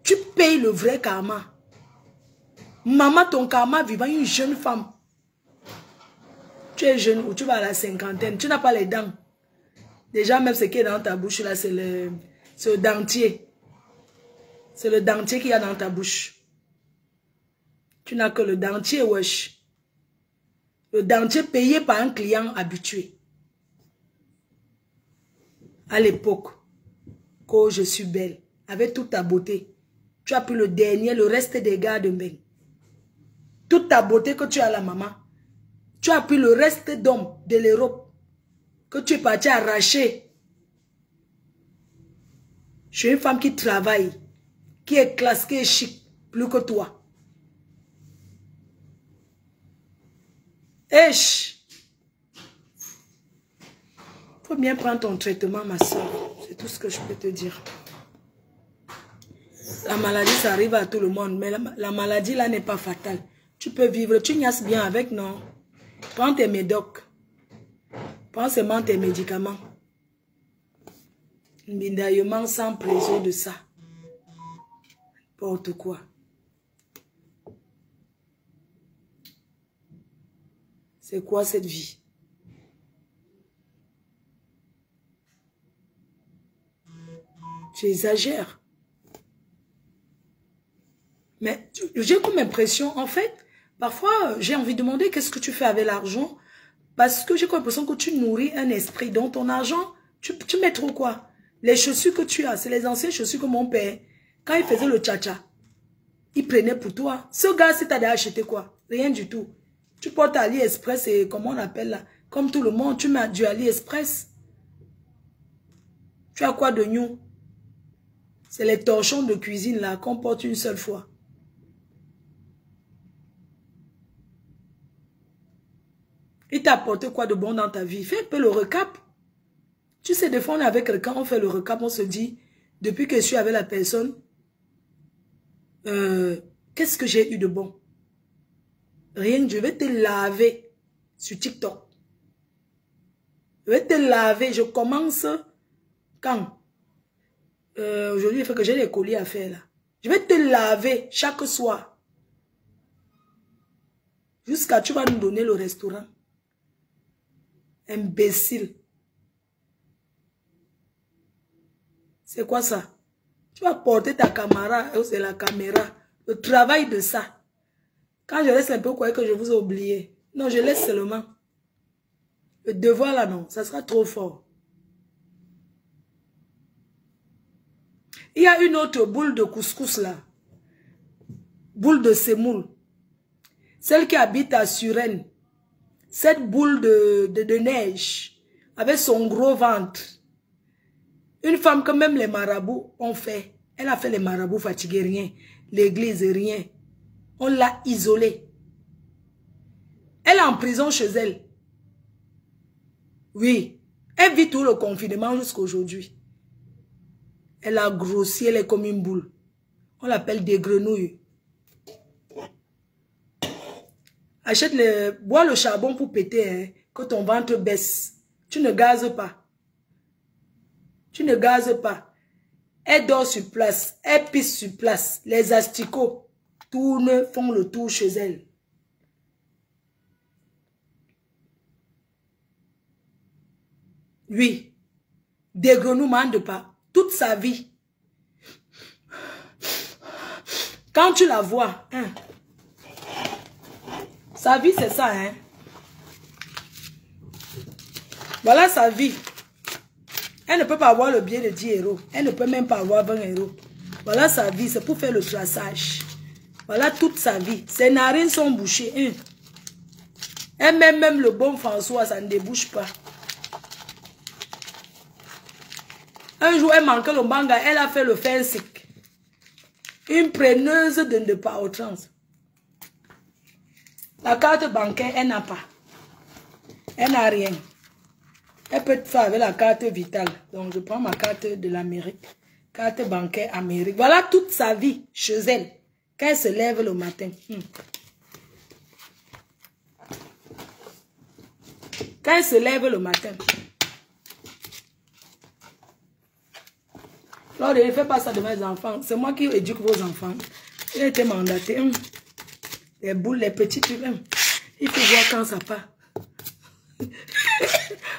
Tu payes le vrai karma. Maman, ton karma vivant, une jeune femme. Tu es jeune ou tu vas à la cinquantaine. Tu n'as pas les dents. Déjà, même ce qui est dans ta bouche, là, c'est le dentier. C'est le dentier qu'il y a dans ta bouche. Tu n'as que le dentier, wesh. Le dentier payé par un client habitué. À l'époque, quand je suis belle, avec toute ta beauté, tu as pris le dernier, le reste des gars de Mbeng. Toute ta beauté que tu as, la maman. Tu as pris le reste d'hommes de l'Europe que tu es parti arracher. Je suis une femme qui travaille, qui est classe, qui est chic, plus que toi. Esh! Faut bien prendre ton traitement, ma soeur. C'est tout ce que je peux te dire. La maladie, ça arrive à tout le monde, mais la maladie, là, n'est pas fatale. Tu peux vivre, tu niasses bien avec, non? Prends tes médocs. Prends seulement tes médicaments. Binaillement sans pression de ça. N'importe quoi. C'est quoi cette vie? Tu exagères. Mais j'ai comme impression, en fait, parfois, j'ai envie de demander qu'est-ce que tu fais avec l'argent? Parce que j'ai comme l'impression que tu nourris un esprit. Donc, ton argent, tu mets trop quoi? Les chaussures que tu as, c'est les anciennes chaussures que mon père, quand il faisait le tcha-tcha, il prenait pour toi. Ce gars, si tu as acheté quoi? Rien du tout. Tu portes AliExpress et comment on appelle là? Comme tout le monde, tu mets du AliExpress. Tu as quoi de new? C'est les torchons de cuisine là qu'on porte une seule fois. Il t'a apporté quoi de bon dans ta vie? Fais un peu le recap. Tu sais, des fois, on est avec quelqu'un, on fait le recap, on se dit, depuis que je suis avec la personne, qu'est-ce que j'ai eu de bon? Rien, je vais te laver sur TikTok. Je vais te laver, je commence quand? Aujourd'hui, il faut que j'ai des colis à faire là. Je vais te laver chaque soir. Jusqu'à tu vas nous donner le restaurant. Imbécile. C'est quoi ça? Tu vas porter ta caméra, c'est la caméra. Le travail de ça. Quand je laisse un peu, croyez que je vous ai oublié. Non, je laisse seulement. Le devoir là, non, ça sera trop fort. Il y a une autre boule de couscous là. Boule de semoule. Celle qui habite à Suresnes. Cette boule de neige. Avec son gros ventre. Une femme que même les marabouts ont fait. Elle a fait les marabouts fatigués, rien. L'église, rien. On l'a isolée. Elle est en prison chez elle. Oui. Elle vit tout le confinement jusqu'à aujourd'hui. Elle a grossi, elle est comme une boule. On l'appelle des grenouilles. Bois le charbon pour péter, hein, que ton ventre baisse. Tu ne gazes pas. Tu ne gazes pas. Elle dort sur place. Elle pisse sur place. Les asticots tournent, font le tour chez elle. Oui. Des grenouilles ne mandent pas. Toute sa vie. Quand tu la vois, hein, sa vie c'est ça, hein. Voilà sa vie. Elle ne peut pas avoir le billet de 10 €. Elle ne peut même pas avoir 20 €. Voilà sa vie, c'est pour faire le traçage. Voilà toute sa vie. Ses narines sont bouchées. Hein. Elle même le bon François, ça ne débouche pas. Un jour, elle manquait le manga, elle a fait le fansic. Une preneuse de pas outrance. La carte bancaire, elle n'a pas. Elle n'a rien. Elle peut faire avec la carte vitale. Donc, je prends ma carte de l'Amérique. Carte bancaire Amérique. Voilà toute sa vie chez elle. Quand elle se lève le matin. Quand elle se lève le matin. Lors ne fais pas ça de mes enfants. C'est moi qui éduque vos enfants. Il a été mandaté. Les boules, les petites. Il faut voir quand ça part.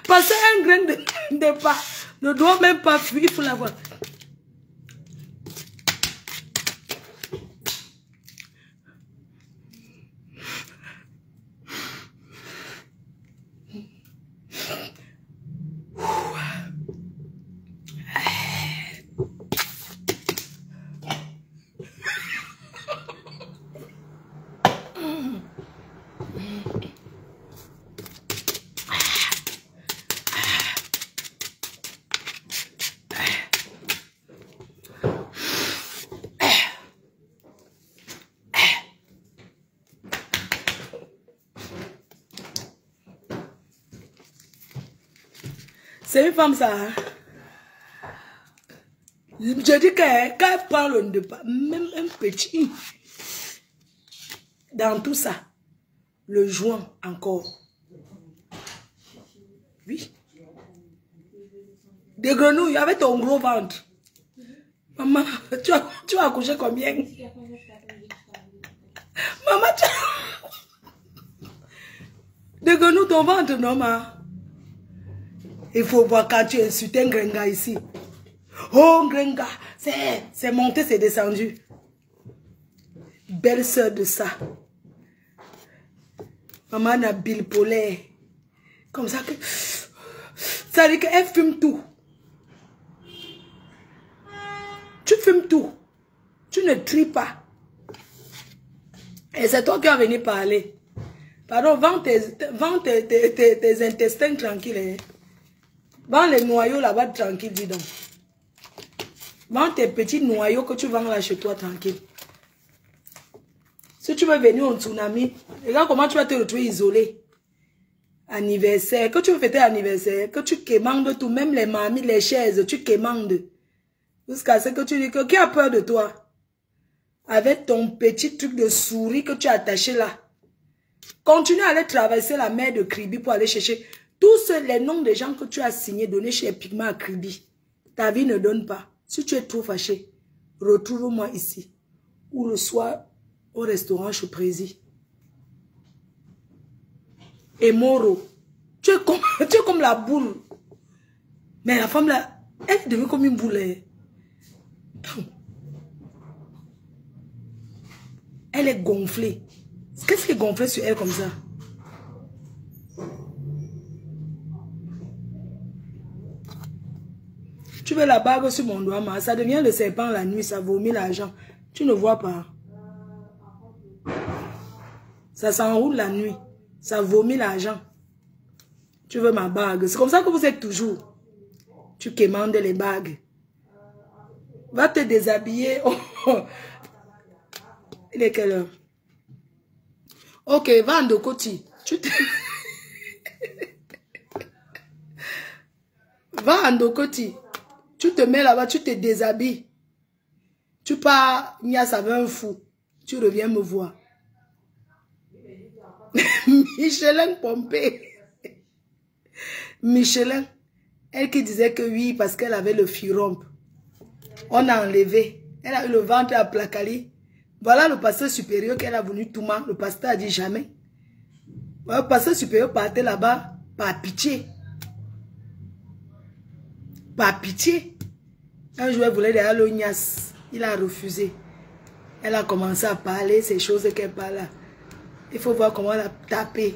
Passer un grain de pas ne doit même pas fuir, il faut l'avoir. C'est une femme, ça. Hein? Je dis que quand elle parle de pas, même un petit, dans tout ça, le joint encore. Oui. Des grenouilles avec ton gros ventre. Maman, tu as accouché combien? Maman, tu as... Des grenouilles, ton ventre, non, ma? Il faut voir quand tu insultes un grenga ici. Oh, grenga, c'est monté, c'est descendu. Belle sœur de ça. Maman a Bill polaire. Comme ça que... Ça veut dire qu'elle fume tout. Tu fumes tout. Tu ne tries pas. Et c'est toi qui vas venir parler. Pardon, vends tes intestins tranquilles. Hein. Vends les noyaux là-bas tranquille, dis donc. Vends tes petits noyaux que tu vends là chez toi tranquille. Si tu veux venir en tsunami, regarde comment tu vas te retrouver isolé. Anniversaire, que tu veux fêter anniversaire, que tu quémandes tout, même les mamies, les chaises, tu quémandes. Jusqu'à ce que tu dis que qui a peur de toi? Avec ton petit truc de souris que tu as attaché là. Continue à aller traverser la mer de Kribi pour aller chercher tous les noms des gens que tu as signés, donnés chez Pigma à Kribi. Ta vie ne donne pas. Si tu es trop fâché, retrouve-moi ici. Ou le soir, au restaurant chez Prési. Et Moro, tu es comme la boule. Mais la femme là, elle est devenue comme une boule. Elle est gonflée. Qu'est-ce qui est gonflé sur elle comme ça? Tu veux la bague sur mon doigt, mais ça devient le serpent la nuit, ça vomit l'argent. Tu ne vois pas. Ça s'enroule la nuit. Ça vomit l'argent. Tu veux ma bague. C'est comme ça que vous êtes toujours. Tu quémandes les bagues. Va te déshabiller. Il est quelle heure? Ok, va en Dokoti. Va en Dokoti. Tu te mets là-bas, tu te déshabilles. Tu pars, Nias avait un fou. Tu reviens me voir. Michelin Pompé. Michelin. Elle qui disait que oui, parce qu'elle avait le fibrome. On a enlevé. Elle a eu le ventre à placali. Voilà le pasteur supérieur qu'elle a venu tout mal. Le pasteur a dit jamais. Le pasteur supérieur partait là-bas par pitié. Par pitié. Un jour, elle voulait aller au Nias. Il a refusé. Elle a commencé à parler ces choses qu'elle parle là. Il faut voir comment elle a tapé.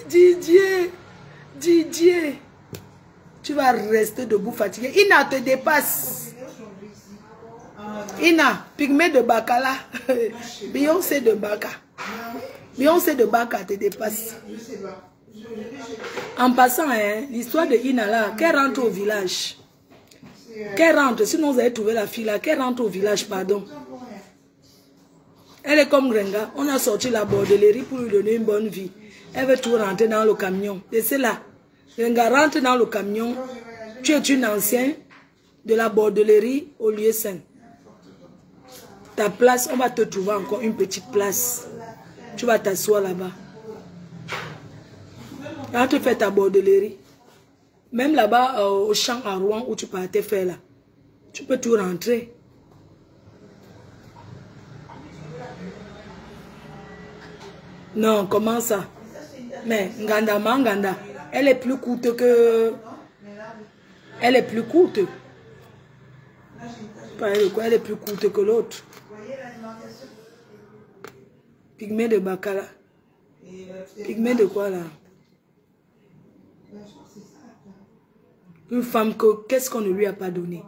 Didier. Tu vas rester debout fatigué. Ina te dépasse. Ina, pygmée de Bacala. Beyoncé de Baka. Beyoncé de Baka te dépasse. En passant, hein, l'histoire de Ina là, qu'elle rentre au village. Qu'elle rentre, sinon vous avez trouvé la fille là, qu'elle rentre au village, pardon. Elle est comme Grenga. On a sorti la bordellerie pour lui donner une bonne vie. Elle veut tout rentrer dans le camion. Et c'est là. Grenga rentre dans le camion. Tu es une ancienne de la bordellerie au lieu saint. Ta place, on va te trouver encore une petite place. Tu vas t'asseoir là-bas. Quand tu fais ta bordellerie, même là-bas au champ à Rouen où tu partais faire là, tu peux tout rentrer. Non, comment ça? Mais Nganda Manganda, elle est plus courte que... Elle est plus courte. Elle est plus courte que l'autre. Pygmée de Bacala. Pygmée de quoi là? Une femme que qu'est-ce qu'on ne lui a pas donné?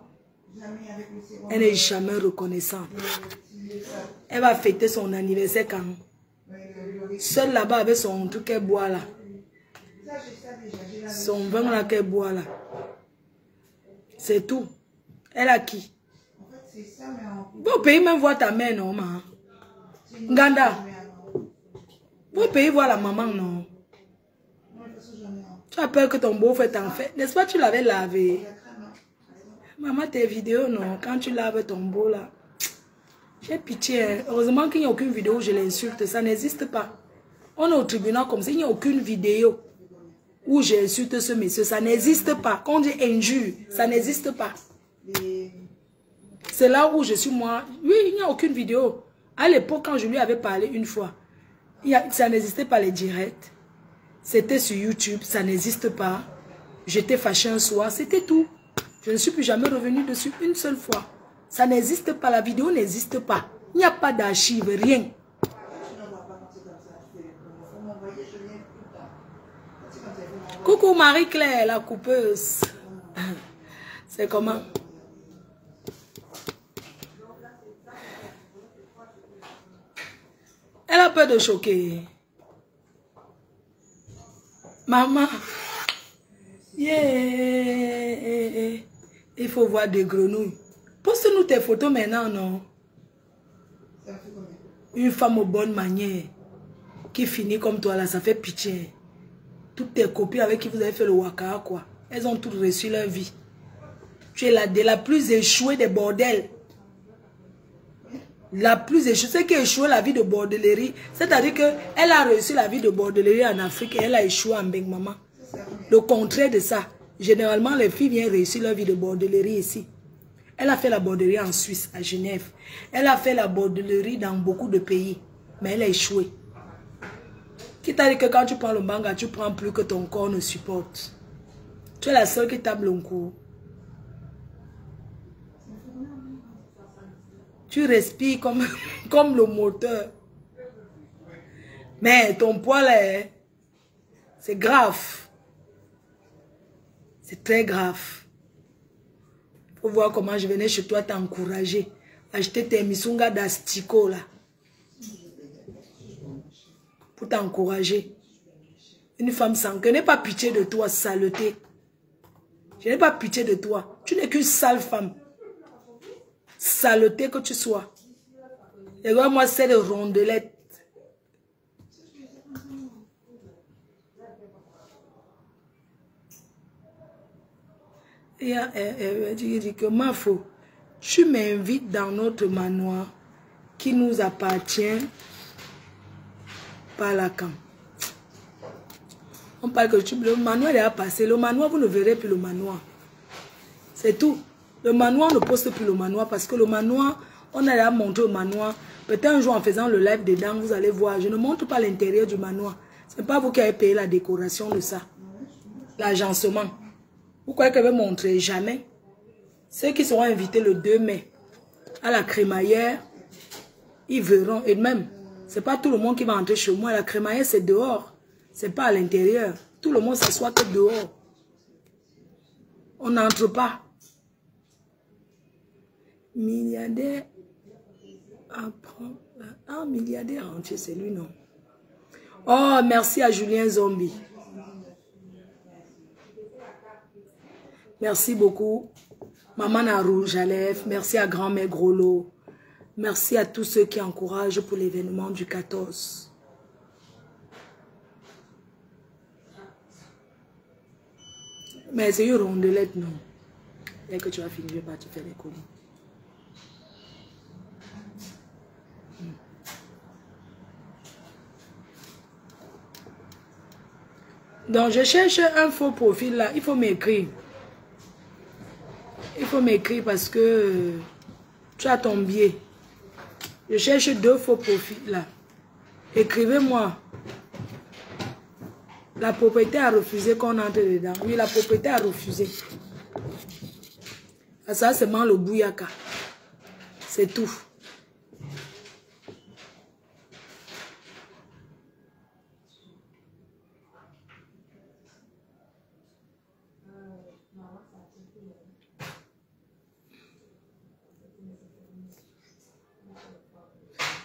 Elle n'est jamais reconnaissante. Elle va fêter son anniversaire quand? Seule là-bas avec son truc qu'elle boit là. Son vin là qu'elle boit là. C'est tout. Elle a qui? Vos pays même voir ta mère non, ma. Nganda. Vos pays voir la maman non. Tu as peur que ton beau-frère t'en fait. N'est-ce pas, tu l'avais lavé? Maman, tes vidéos, non. Quand tu laves ton beau, là. J'ai pitié. Hein. Heureusement qu'il n'y a aucune vidéo où je l'insulte. Ça n'existe pas. On est au tribunal comme ça. Il n'y a aucune vidéo où j'insulte ce monsieur. Ça n'existe pas. Quand on dit injure, ça n'existe pas. C'est là où je suis moi. Oui, il n'y a aucune vidéo. À l'époque, quand je lui avais parlé une fois, ça n'existait pas les directs. C'était sur YouTube, ça n'existe pas. J'étais fâchée un soir, c'était tout. Je ne suis plus jamais revenue dessus une seule fois. Ça n'existe pas, la vidéo n'existe pas. Il n'y a pas d'archives, rien. Coucou Marie-Claire, la coupeuse. C'est comment? Elle a peur de choquer. Maman. Yeah. Il faut voir des grenouilles. Poste-nous tes photos maintenant, non? Une femme aux bonnes manières. Qui finit comme toi là, ça fait pitié. Toutes tes copines avec qui vous avez fait le waka, quoi. Elles ont toutes reçu leur vie. Tu es la plus échouée des bordels. La plus échouée, c'est qui a échoué la vie de bordellerie. C'est-à-dire qu'elle a réussi la vie de bordellerie en Afrique et elle a échoué en Beng Maman. Le contraire de ça. Généralement, les filles viennent réussir leur vie de bordellerie ici. Elle a fait la bordellerie en Suisse, à Genève. Elle a fait la bordellerie dans beaucoup de pays. Mais elle a échoué. Qui t'a dit que quand tu prends le manga, tu prends plus que ton corps ne supporte. Tu es la seule qui table un coup. Tu respires comme le moteur. Mais ton poids là, c'est grave. C'est très grave. Faut voir comment je venais chez toi t'encourager. Acheter tes misunga d'asticot là. Pour t'encourager. Une femme sans que n'ai pas pitié de toi, saleté. Je n'ai pas pitié de toi. Tu n'es qu'une sale femme. Saleté que tu sois. Et regarde-moi cette rondelette. Et elle dit que ma faux, tu m'invites dans notre manoir qui nous appartient par la camp. On parle que le manoir est à passer. Le manoir, vous ne verrez plus le manoir. C'est tout. Le manoir ne poste plus le manoir parce que le manoir, on a montré au manoir. Peut-être un jour en faisant le live dedans, vous allez voir. Je ne montre pas l'intérieur du manoir. Ce n'est pas vous qui avez payé la décoration de ça. L'agencement. Vous croyez que je vais montrer? Jamais. Ceux qui seront invités le 2 mai à la crémaillère, ils verront. Et même, ce n'est pas tout le monde qui va entrer chez moi. La crémaillère, c'est dehors. Ce n'est pas à l'intérieur. Tout le monde s'assoit que dehors. On n'entre pas. Milliardaire apprend. Ah, milliardaire entier, c'est lui, non? Oh, merci à Julien Zombie. Merci beaucoup. Maman à rouge à lèvres. Merci à grand-mère Groslo. Merci à tous ceux qui encouragent pour l'événement du 14. Mais c'est une rondelette, non? Dès que tu vas finir, je vais partir faire les colis. Donc, je cherche un faux profil là. Il faut m'écrire. Il faut m'écrire parce que tu as ton billet. Je cherche 2 faux profils là. Écrivez-moi. La propriété a refusé qu'on entre dedans. Oui, la propriété a refusé. Ça, c'est seulement le bouyaka. C'est tout.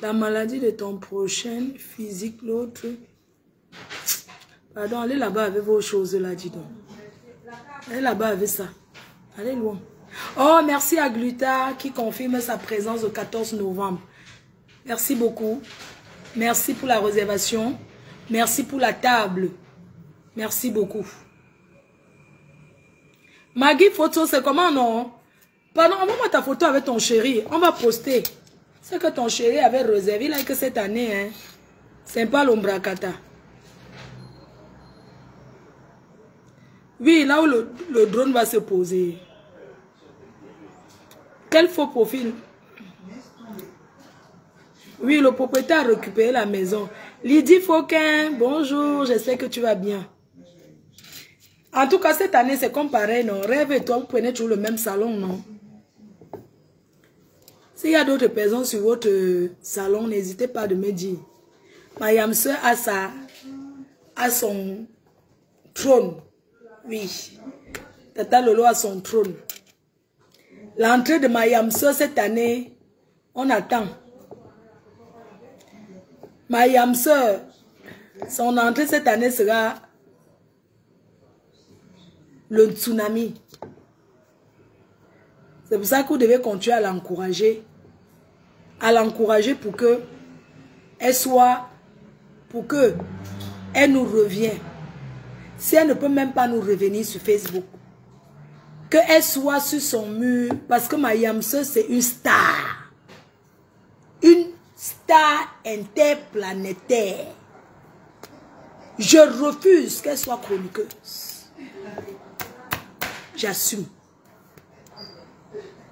La maladie de ton prochain physique, l'autre. Pardon, allez là-bas avec vos choses là, dis donc. Allez là-bas avec ça. Allez loin. Oh, merci à Gluta qui confirme sa présence le 14 novembre. Merci beaucoup. Merci pour la réservation. Merci pour la table. Merci beaucoup. Maggie photo, c'est comment non? Pardon, envoie-moi ta photo avec ton chéri. On va poster. C'est que ton chéri avait réservé là que cette année, hein. C'est pas l'ombracata. Oui, là où le drone va se poser. Quel faux profil? Oui, le propriétaire a récupéré la maison. Lydie Fauquin, bonjour, j'espère que tu vas bien. En tout cas, cette année, c'est comme pareil, non? Rêve et toi, vous prenez toujours le même salon, non? S'il y a d'autres personnes sur votre salon, n'hésitez pas de me dire. Ma yam soeur a son trône. Oui. Tata Lolo a son trône. L'entrée de ma yam soeur cette année, on attend. Ma yam soeur, son entrée cette année sera le tsunami. C'est pour ça que vous devez continuer à l'encourager. À l'encourager pour que elle soit, pour que elle nous revienne. Si elle ne peut même pas nous revenir sur Facebook, qu'elle soit sur son mur, parce que ma yamse c'est une star. Une star interplanétaire. Je refuse qu'elle soit chroniqueuse. J'assume.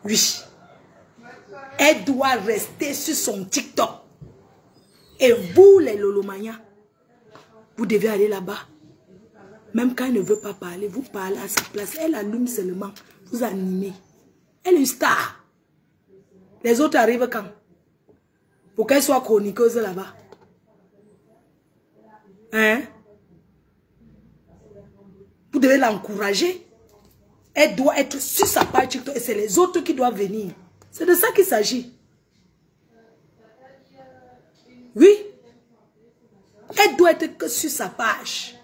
Oui. Elle doit rester sur son TikTok. Et vous, les Lolomania, vous devez aller là-bas. Même quand elle ne veut pas parler, vous parlez à sa place. Elle allume seulement. Vous animez. Elle est une star. Les autres arrivent quand? Pour qu'elle soit chroniqueuse là-bas. Hein? Vous devez l'encourager. Elle doit être sur sa page TikTok et c'est les autres qui doivent venir. C'est de ça qu'il s'agit. Oui. Elle doit être que sur sa page.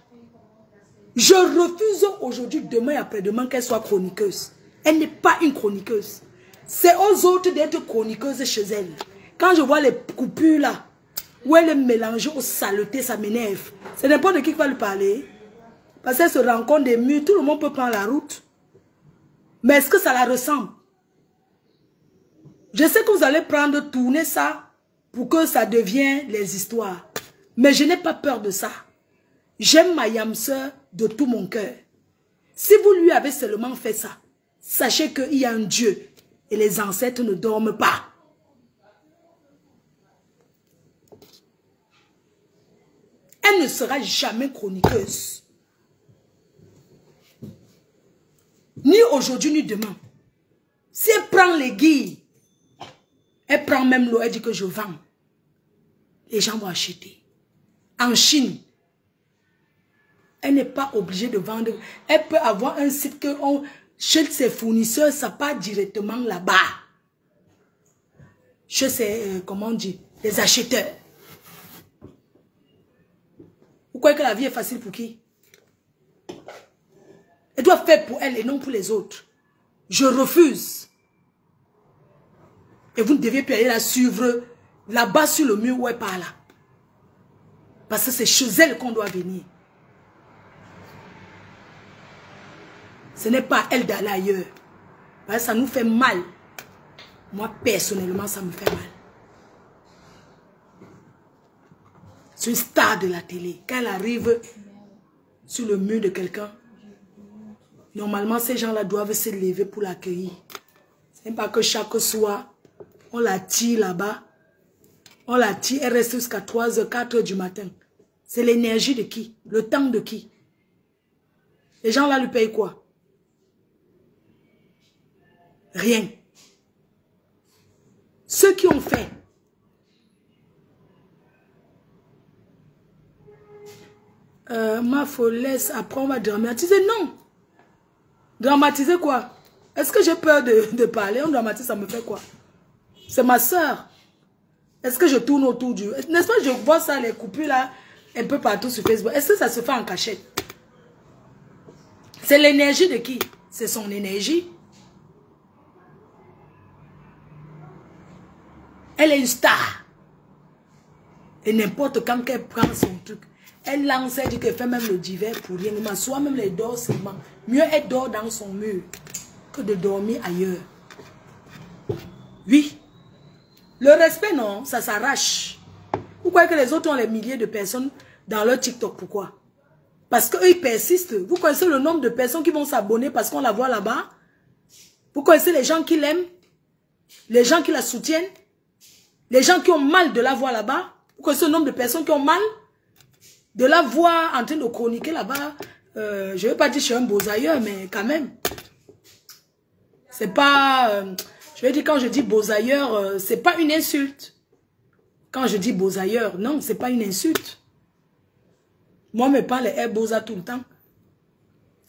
Je refuse aujourd'hui, demain et après-demain qu'elle soit chroniqueuse. Elle n'est pas une chroniqueuse. C'est aux autres d'être chroniqueuse chez elle. Quand je vois les coupures là, où elle est mélangée aux saletés, ça m'énerve. C'est n'importe qui va lui parler. Parce qu'elle se rend compte des murs, tout le monde peut prendre la route. Mais est-ce que ça la ressemble? Je sais que vous allez tourner ça pour que ça devienne les histoires. Mais je n'ai pas peur de ça. J'aime ma yam-sœur de tout mon cœur. Si vous lui avez seulement fait ça, sachez qu'il y a un Dieu et les ancêtres ne dorment pas. Elle ne sera jamais chroniqueuse. Ni aujourd'hui, ni demain. Si elle prend les guilles, elle prend même l'eau, elle dit que je vends. Les gens vont acheter. En Chine, elle n'est pas obligée de vendre. Elle peut avoir un site que chez ses fournisseurs, ça part directement là-bas. Chez ses, comment on dit, les acheteurs. Vous croyez que la vie est facile pour qui? Elle doit faire pour elle et non pour les autres. Je refuse. Et vous ne deviez plus aller la suivre là-bas sur le mur où elle parle. Parce que c'est chez elle qu'on doit venir. Ce n'est pas elle d'aller ailleurs. Parce que ça nous fait mal. Moi, personnellement, ça me fait mal. C'est une star de la télé. Quand elle arrive sur le mur de quelqu'un, normalement, ces gens-là doivent se lever pour l'accueillir. Ce n'est pas que chaque soir, on la tire là-bas. On la tire, elle reste jusqu'à 3h, 4h du matin. C'est l'énergie de qui? Le temps de qui? Les gens-là lui payent quoi? Rien. Ceux qui ont fait. Ma follesse, après on va dramatiser. Non. Dramatiser quoi? Est-ce que j'ai peur de parler? On dramatise, ça me fait quoi? C'est ma soeur. Est-ce que je tourne autour du... N'est-ce pas, je vois ça, les coupures là, un peu partout sur Facebook. Est-ce que ça se fait en cachette? C'est l'énergie de qui? C'est son énergie. Elle est une star. Et n'importe quand qu'elle prend son truc, Elle lance, elle dit qu'elle fait même le divers pour rien. Mais soit même les dort seulement. Mieux elle dort dans son mur que de dormir ailleurs. Oui. Le respect, non, ça s'arrache. Vous croyez que les autres ont les milliers de personnes dans leur TikTok? Pourquoi? Parce qu'eux, ils persistent. Vous connaissez le nombre de personnes qui vont s'abonner parce qu'on la voit là-bas? Vous connaissez les gens qui l'aiment? Les gens qui la soutiennent? Les gens qui ont mal de la voir là-bas? Vous connaissez le nombre de personnes qui ont mal de la voir en train de chroniquer là-bas? Je ne vais pas dire que je suis un beau-ailleurs, mais quand même. C'est pas... je vais dire, quand je dis beau-ailleurs, c'est pas une insulte. Quand je dis beau-ailleurs, non, c'est pas une insulte. Moi, mes parents, elle beaux-a tout le temps.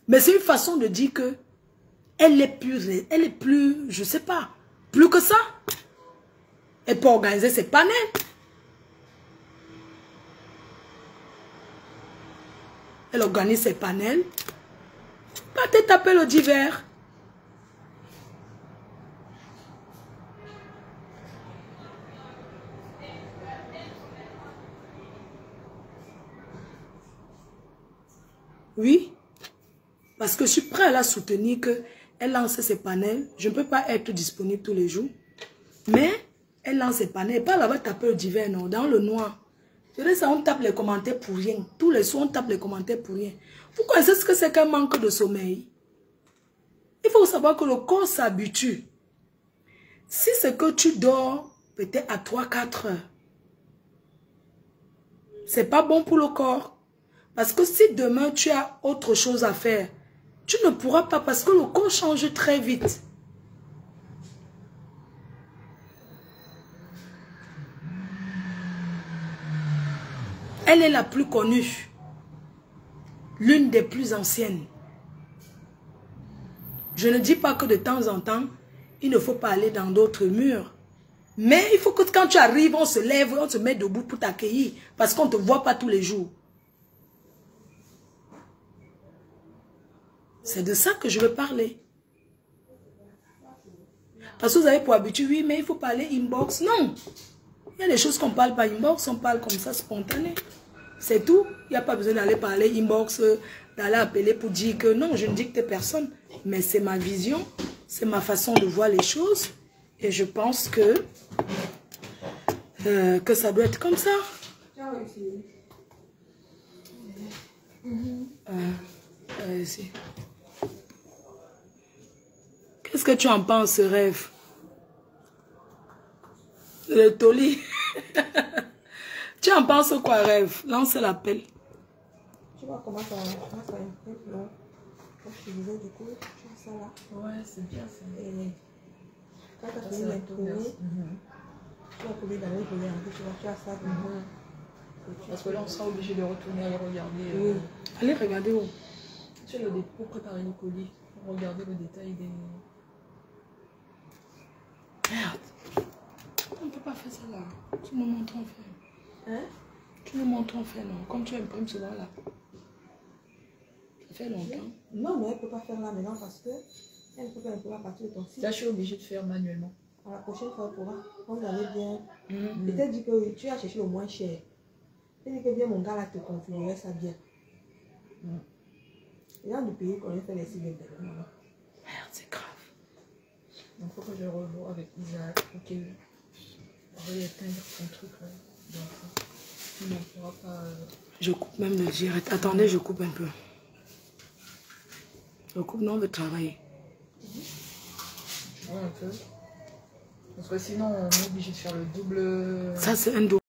Mais c'est une façon de dire que elle est plus, je sais pas, plus que ça. Elle peut organiser ses panels. Elle organise ses panels. Pas te taper le divers. Oui. Parce que je suis prêt à la soutenir qu'elle lance ses panels. Je ne peux pas être disponible tous les jours. Mais elle lance ses panels. Pas là-bas taper le divers, non. Dans le noir. Je dis ça, on tape les commentaires pour rien. Tous les soirs, on tape les commentaires pour rien. Vous connaissez ce que c'est qu'un manque de sommeil? Il faut savoir que le corps s'habitue. Si c'est que tu dors peut-être à 3-4 heures, c'est pas bon pour le corps. Parce que si demain tu as autre chose à faire, tu ne pourras pas parce que le corps change très vite. Elle est la plus connue. L'une des plus anciennes. Je ne dis pas que de temps en temps, il ne faut pas aller dans d'autres murs. Mais il faut que quand tu arrives, on se lève, on se met debout pour t'accueillir. Parce qu'on ne te voit pas tous les jours. C'est de ça que je veux parler. Parce que vous avez pour habitude, oui, mais il faut parler inbox. Non. Il y a des choses qu'on ne parle pas inbox, on parle comme ça, spontané. C'est tout. Il n'y a pas besoin d'aller parler inbox, d'aller appeler pour dire que non, je ne dicte personne. Mais c'est ma vision, c'est ma façon de voir les choses. Et je pense que ça doit être comme ça. Qu'est-ce que tu en penses, ce rêve? Le toli. Tu en penses quoi, rêve? Lance l'appel. Tu vois comment ça imprime, non? Comme je te disais, du coup, tu as ça là. Ouais, c'est bien ça. Et quand tu as fini d'imprimer, tu vas coller dans l'autre volet, tu vois, tu as ça dedans. Parce que là, on sera obligé de retourner aller regarder. Oui. Allez, regardez où? Tu le pour préparer le colis, pour regarder le détail des... Merde. On ne peut pas faire ça là. Tu nous montres en fait. Hein? Tu nous montres en fait, non? Comme tu imprimes souvent là. Ça fait longtemps. Non, mais elle ne peut pas faire là maintenant parce que elle ne peut pas imprimer à partir de ton site. Là, je suis obligée de faire manuellement. À la prochaine fois, elle pourra. Quand vous allez bien. Peut-être dit que tu as cherché le moins cher. Peut-être que bien mon gars là te configurerait ça bien. Et là, du pays qu'on a fait les sites d'internet. Merde, c'est grave. Donc, il faut que je revoie avec Isaac pour qu'il veuille éteindre son truc là. Donc, sinon, on ne pourra pas... Je coupe même le direct. Attendez, je coupe un peu. Je coupe, non, on veut travailler. Ouais, un peu. Parce que sinon, on est obligé de faire le double... Ça, c'est un double.